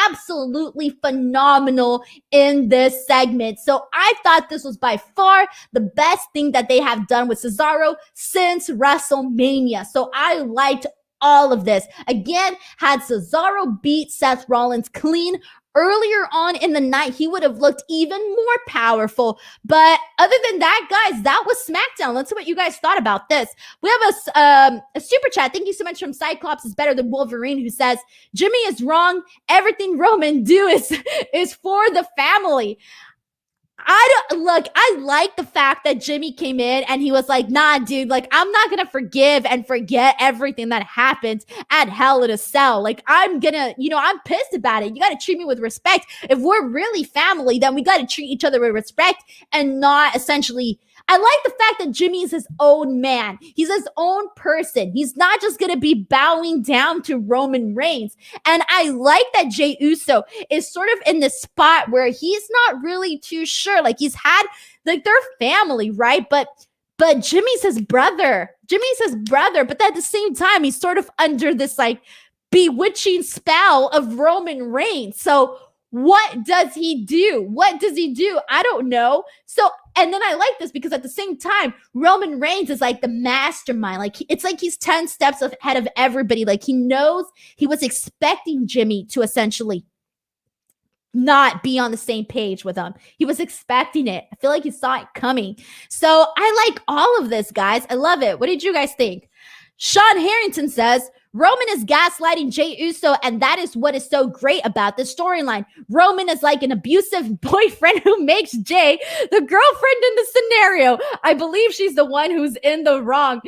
absolutely phenomenal in this segment. So I thought this was by far the best thing that they have done with Cesaro since WrestleMania. So I liked all of this. Again, had Cesaro beat Seth Rollins clean earlier on in the night, he would have looked even more powerful. But other than that, guys, that was SmackDown. Let's see what you guys thought about this. We have a super chat. Thank you so much from Cyclops is Better Than Wolverine, who says, Jimmy is wrong. Everything Roman do is for the family. I like the fact that Jimmy came in and he was like, nah, dude, like, I'm not going to forgive and forget everything that happened at Hell in a Cell. Like, I'm pissed about it. You got to treat me with respect. If we're really family, then we got to treat each other with respect and not essentially. I like the fact that Jimmy is his own man. He's his own person. He's not just going to be bowing down to Roman Reigns. And I like that Jey Uso is sort of in this spot where he's not really too sure. Like, he's had, like, their family, right? But Jimmy's his brother. But at the same time, he's sort of under this, like, bewitching spell of Roman Reigns. So what does he do? I don't know. So, and then I like this because at the same time, Roman Reigns is like the mastermind. Like, it's like he's 10 steps ahead of everybody. Like, he knows he was expecting Jimmy to essentially not be on the same page with him. He was expecting it. I feel like he saw it coming. So I like all of this, guys. I love it. What did you guys think? Sean Harrington says, Roman is gaslighting Jey Uso, and that is what is so great about this storyline. Roman is like an abusive boyfriend who makes Jey the girlfriend in the scenario. I believe she's the one who's in the wrong.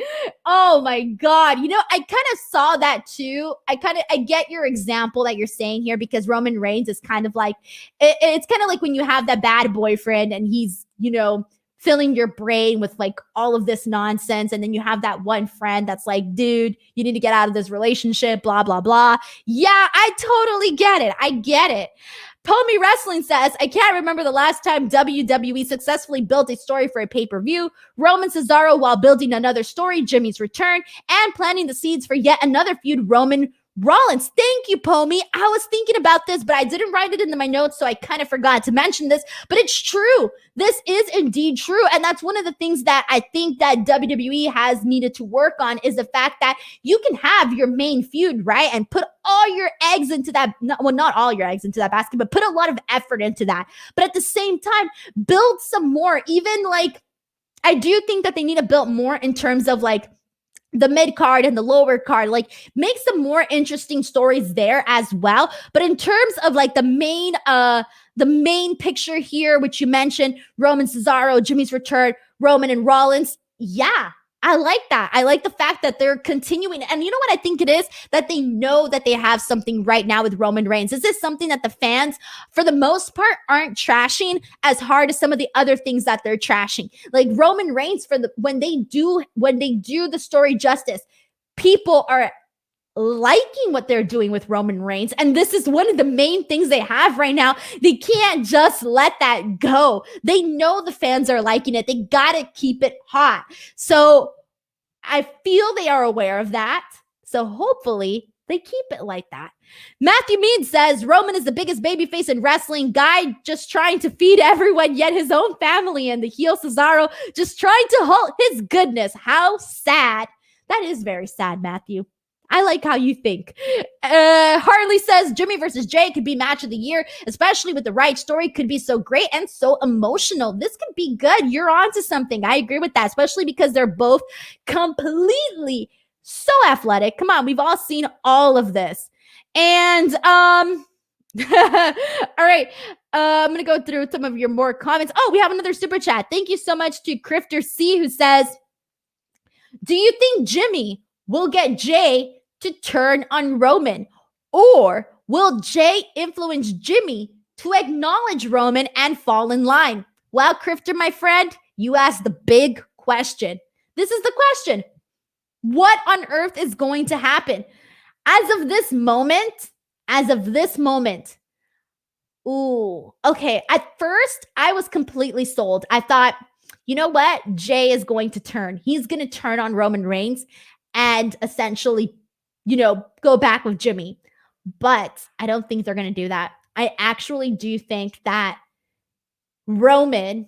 Oh my God. I kind of saw that too. I get your example that you're saying here, because Roman Reigns is kind of like, it's kind of like when you have that bad boyfriend and he's, filling your brain with like all of this nonsense. And then you have that one friend that's like, dude, you need to get out of this relationship, blah, blah, blah. Yeah, I totally get it. I get it. Pomi Wrestling says, I can't remember the last time WWE successfully built a story for a pay-per-view. Roman Cesaro while building another story, Jimmy's return, and planting the seeds for yet another feud, Roman Rollins. Thank you, Pomi. I was thinking about this, but I didn't write it into my notes, so I kind of forgot to mention this, but it's true. This is indeed true, and that's one of the things that I think that WWE has needed to work on is the fact that you can have your main feud, right, and put all your eggs into that, well, not all your eggs into that basket, but put a lot of effort into that. But at the same time, build some more. Even like, I do think that they need to build more in terms of like the mid card and the lower card, like make some more interesting stories there as well. But in terms of like the main picture here, which you mentioned, Roman Cesaro, Jimmy's return, Roman and Rollins. Yeah, I like that. I like the fact that they're continuing. And you know what I think it is? That they know that they have something right now with Roman Reigns. This is something that the fans, for the most part, aren't trashing as hard as some of the other things that they're trashing. Like Roman Reigns, when they do the story justice, people are liking what they're doing with Roman Reigns. And this is one of the main things they have right now. They can't just let that go. They know the fans are liking it. They got to keep it hot. So I feel they are aware of that. So hopefully they keep it like that. Matthew Mead says, Roman is the biggest babyface in wrestling. Guy just trying to feed everyone, yet his own family, and the heel Cesaro just trying to hold his goodness. How sad. That is very sad, Matthew. I like how you think. Harley says Jimmy versus Jay could be match of the year, especially with the right story. Could be so great and so emotional. This could be good. You're onto something. I agree with that, especially because they're both completely so athletic. Come on, we've all seen all of this. And all right. I'm going to go through some of your more comments. Oh, we have another super chat. Thank you so much to Crifter C, who says, do you think Jimmy will get Jay to turn on Roman? Or will Jay influence Jimmy to acknowledge Roman and fall in line? Well, Crifter, my friend, you asked the big question. This is the question. What on earth is going to happen? As of this moment, ooh, okay. At first, I was completely sold. I thought, you know what? Jay is going to turn. He's going to turn on Roman Reigns and essentially, go back with Jimmy. But I don't think they're going to do that. I actually do think that Roman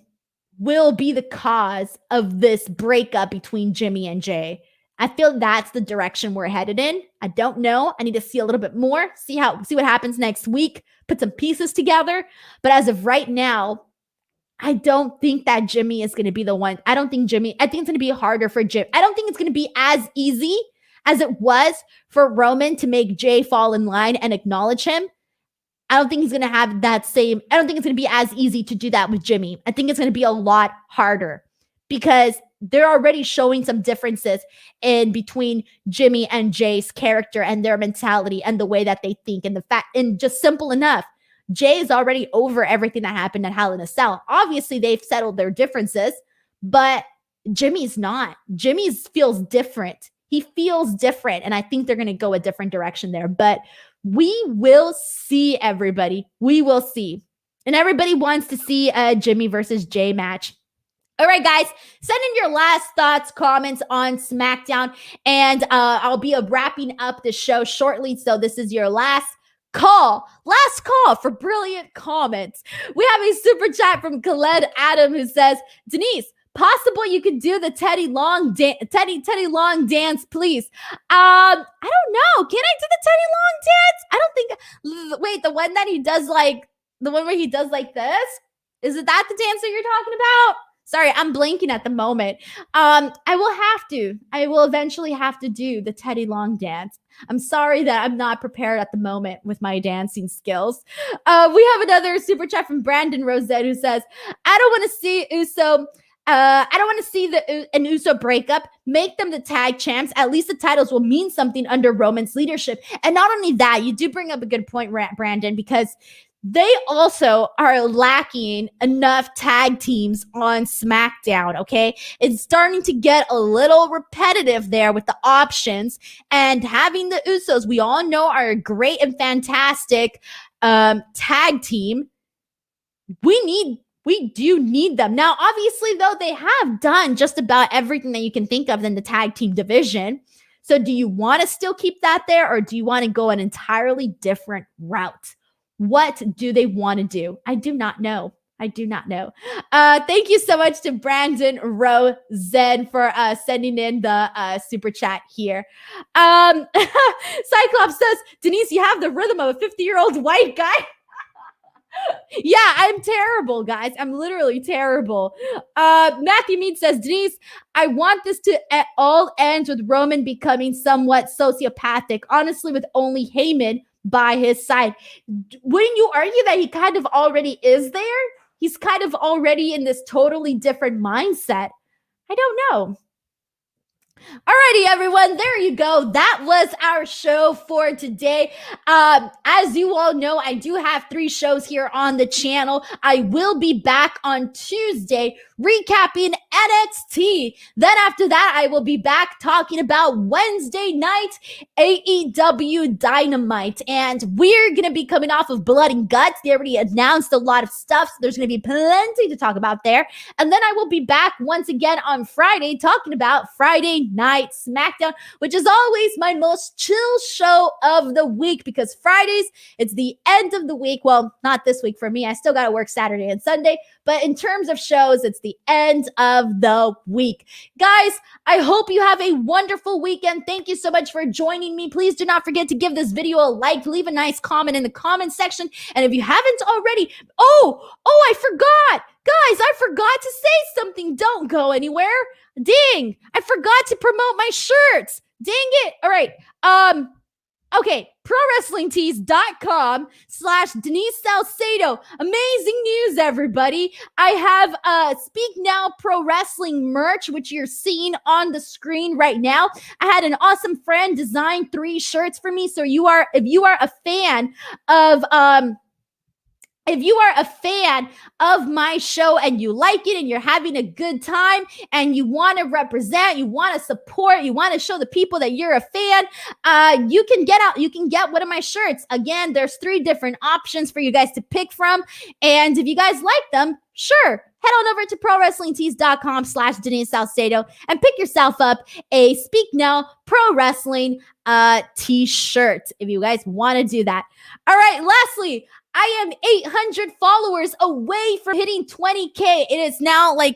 will be the cause of this breakup between Jimmy and Jay. I feel that's the direction we're headed in. I don't know. I need to see a little bit more, see what happens next week, put some pieces together. But as of right now, I don't think that Jimmy is going to be the one. I think it's going to be harder for Jim. I don't think it's going to be as easy as it was for Roman to make Jay fall in line and acknowledge him. I don't think he's going to have that same. I don't think it's going to be as easy to do that with Jimmy. I think it's going to be a lot harder because they're already showing some differences in between Jimmy and Jay's character and their mentality and the way that they think and just simple enough. Jay is already over everything that happened at Hell in a Cell. Obviously, they've settled their differences, but Jimmy's not. Jimmy feels different. He feels different, and I think they're going to go a different direction there. But we will see, everybody. We will see. And everybody wants to see a Jimmy versus Jay match. All right, guys, send in your last thoughts, comments on SmackDown, and I'll be wrapping up the show shortly. So this is your last call for brilliant comments. We have a super chat from Khaled Adam who says, Denise, possible you could do the Teddy Long dance, please. I don't know. Can I do the Teddy Long dance? I don't think. Wait, the one that he does the one where he does like this? Is it that the dance that you're talking about? Sorry, I'm blanking at the moment. I will eventually have to do the Teddy Long dance. I'm sorry that I'm not prepared at the moment with my dancing skills. We have another super chat from Brandon Rosette who says, I don't want to see an Uso breakup. Make them the tag champs. At least the titles will mean something under Roman's leadership. And not only that, you do bring up a good point, Brandon, because they also are lacking enough tag teams on SmackDown, okay? It's starting to get a little repetitive there with the options, and having the Usos, we all know, are a great and fantastic tag team. We do need them. Now, obviously, though, they have done just about everything that you can think of in the tag team division. So do you want to still keep that there, or do you want to go an entirely different route? What do they want to do? I do not know. Thank you so much to Brandon Rosen for sending in the super chat here. Cyclops says, Denise, you have the rhythm of a 50-year-old white guy. Yeah, I'm terrible, guys. I'm literally terrible. Matthew Mead says, Denise, I want this to all end with Roman becoming somewhat sociopathic, honestly, with only Heyman by his side. Wouldn't you argue that he kind of already is there? He's kind of already in this totally different mindset. I don't know. Alrighty, everyone, there you go. That was our show for today. As you all know, I do have 3 shows here on the channel. I will be back on Tuesday recapping NXT. Then after that, I will be back talking about Wednesday night AEW Dynamite. And we're going to be coming off of Blood and Guts. They already announced a lot of stuff, so there's going to be plenty to talk about there. And then I will be back once again on Friday talking about Friday Night Smackdown, which is always my most chill show of the week, because Fridays, it's the end of the week. Well, not this week for me. I still got to work Saturday and Sunday. But in terms of shows, it's the end of the week. Guys, I hope you have a wonderful weekend. Thank you so much for joining me. Please do not forget to give this video a like, leave a nice comment in the comment section. And if you haven't already, I forgot. Guys, I forgot to say something. Don't go anywhere. Ding. I forgot to promote my shirts. Dang it. All right. Okay, ProWrestlingTees.com/Denise Salcedo. Amazing news, everybody. I have Speak Now Pro Wrestling merch, which you're seeing on the screen right now. I had an awesome friend design 3 shirts for me. So if you are a fan of if you are a fan of my show and you like it and you're having a good time and you want to represent, you want to support, you want to show the people that you're a fan, you can get one of my shirts. Again, there's 3 different options for you guys to pick from. And if you guys like them, sure, head on over to ProWrestlingTees.com/Denise Salcedo and pick yourself up a Speak Now Pro Wrestling t-shirt if you guys want to do that. All right, lastly, I am 800 followers away from hitting 20K. It is now I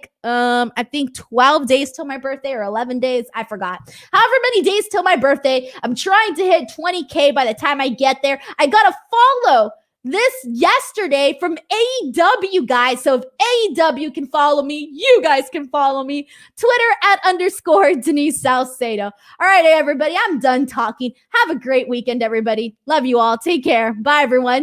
think 12 days till my birthday, or 11 days. I forgot. However many days till my birthday. I'm trying to hit 20K by the time I get there. I got a follow this yesterday from AEW, guys. So if AEW can follow me, you guys can follow me. Twitter @_Denise Salcedo. All right, everybody, I'm done talking. Have a great weekend, everybody. Love you all. Take care. Bye, everyone.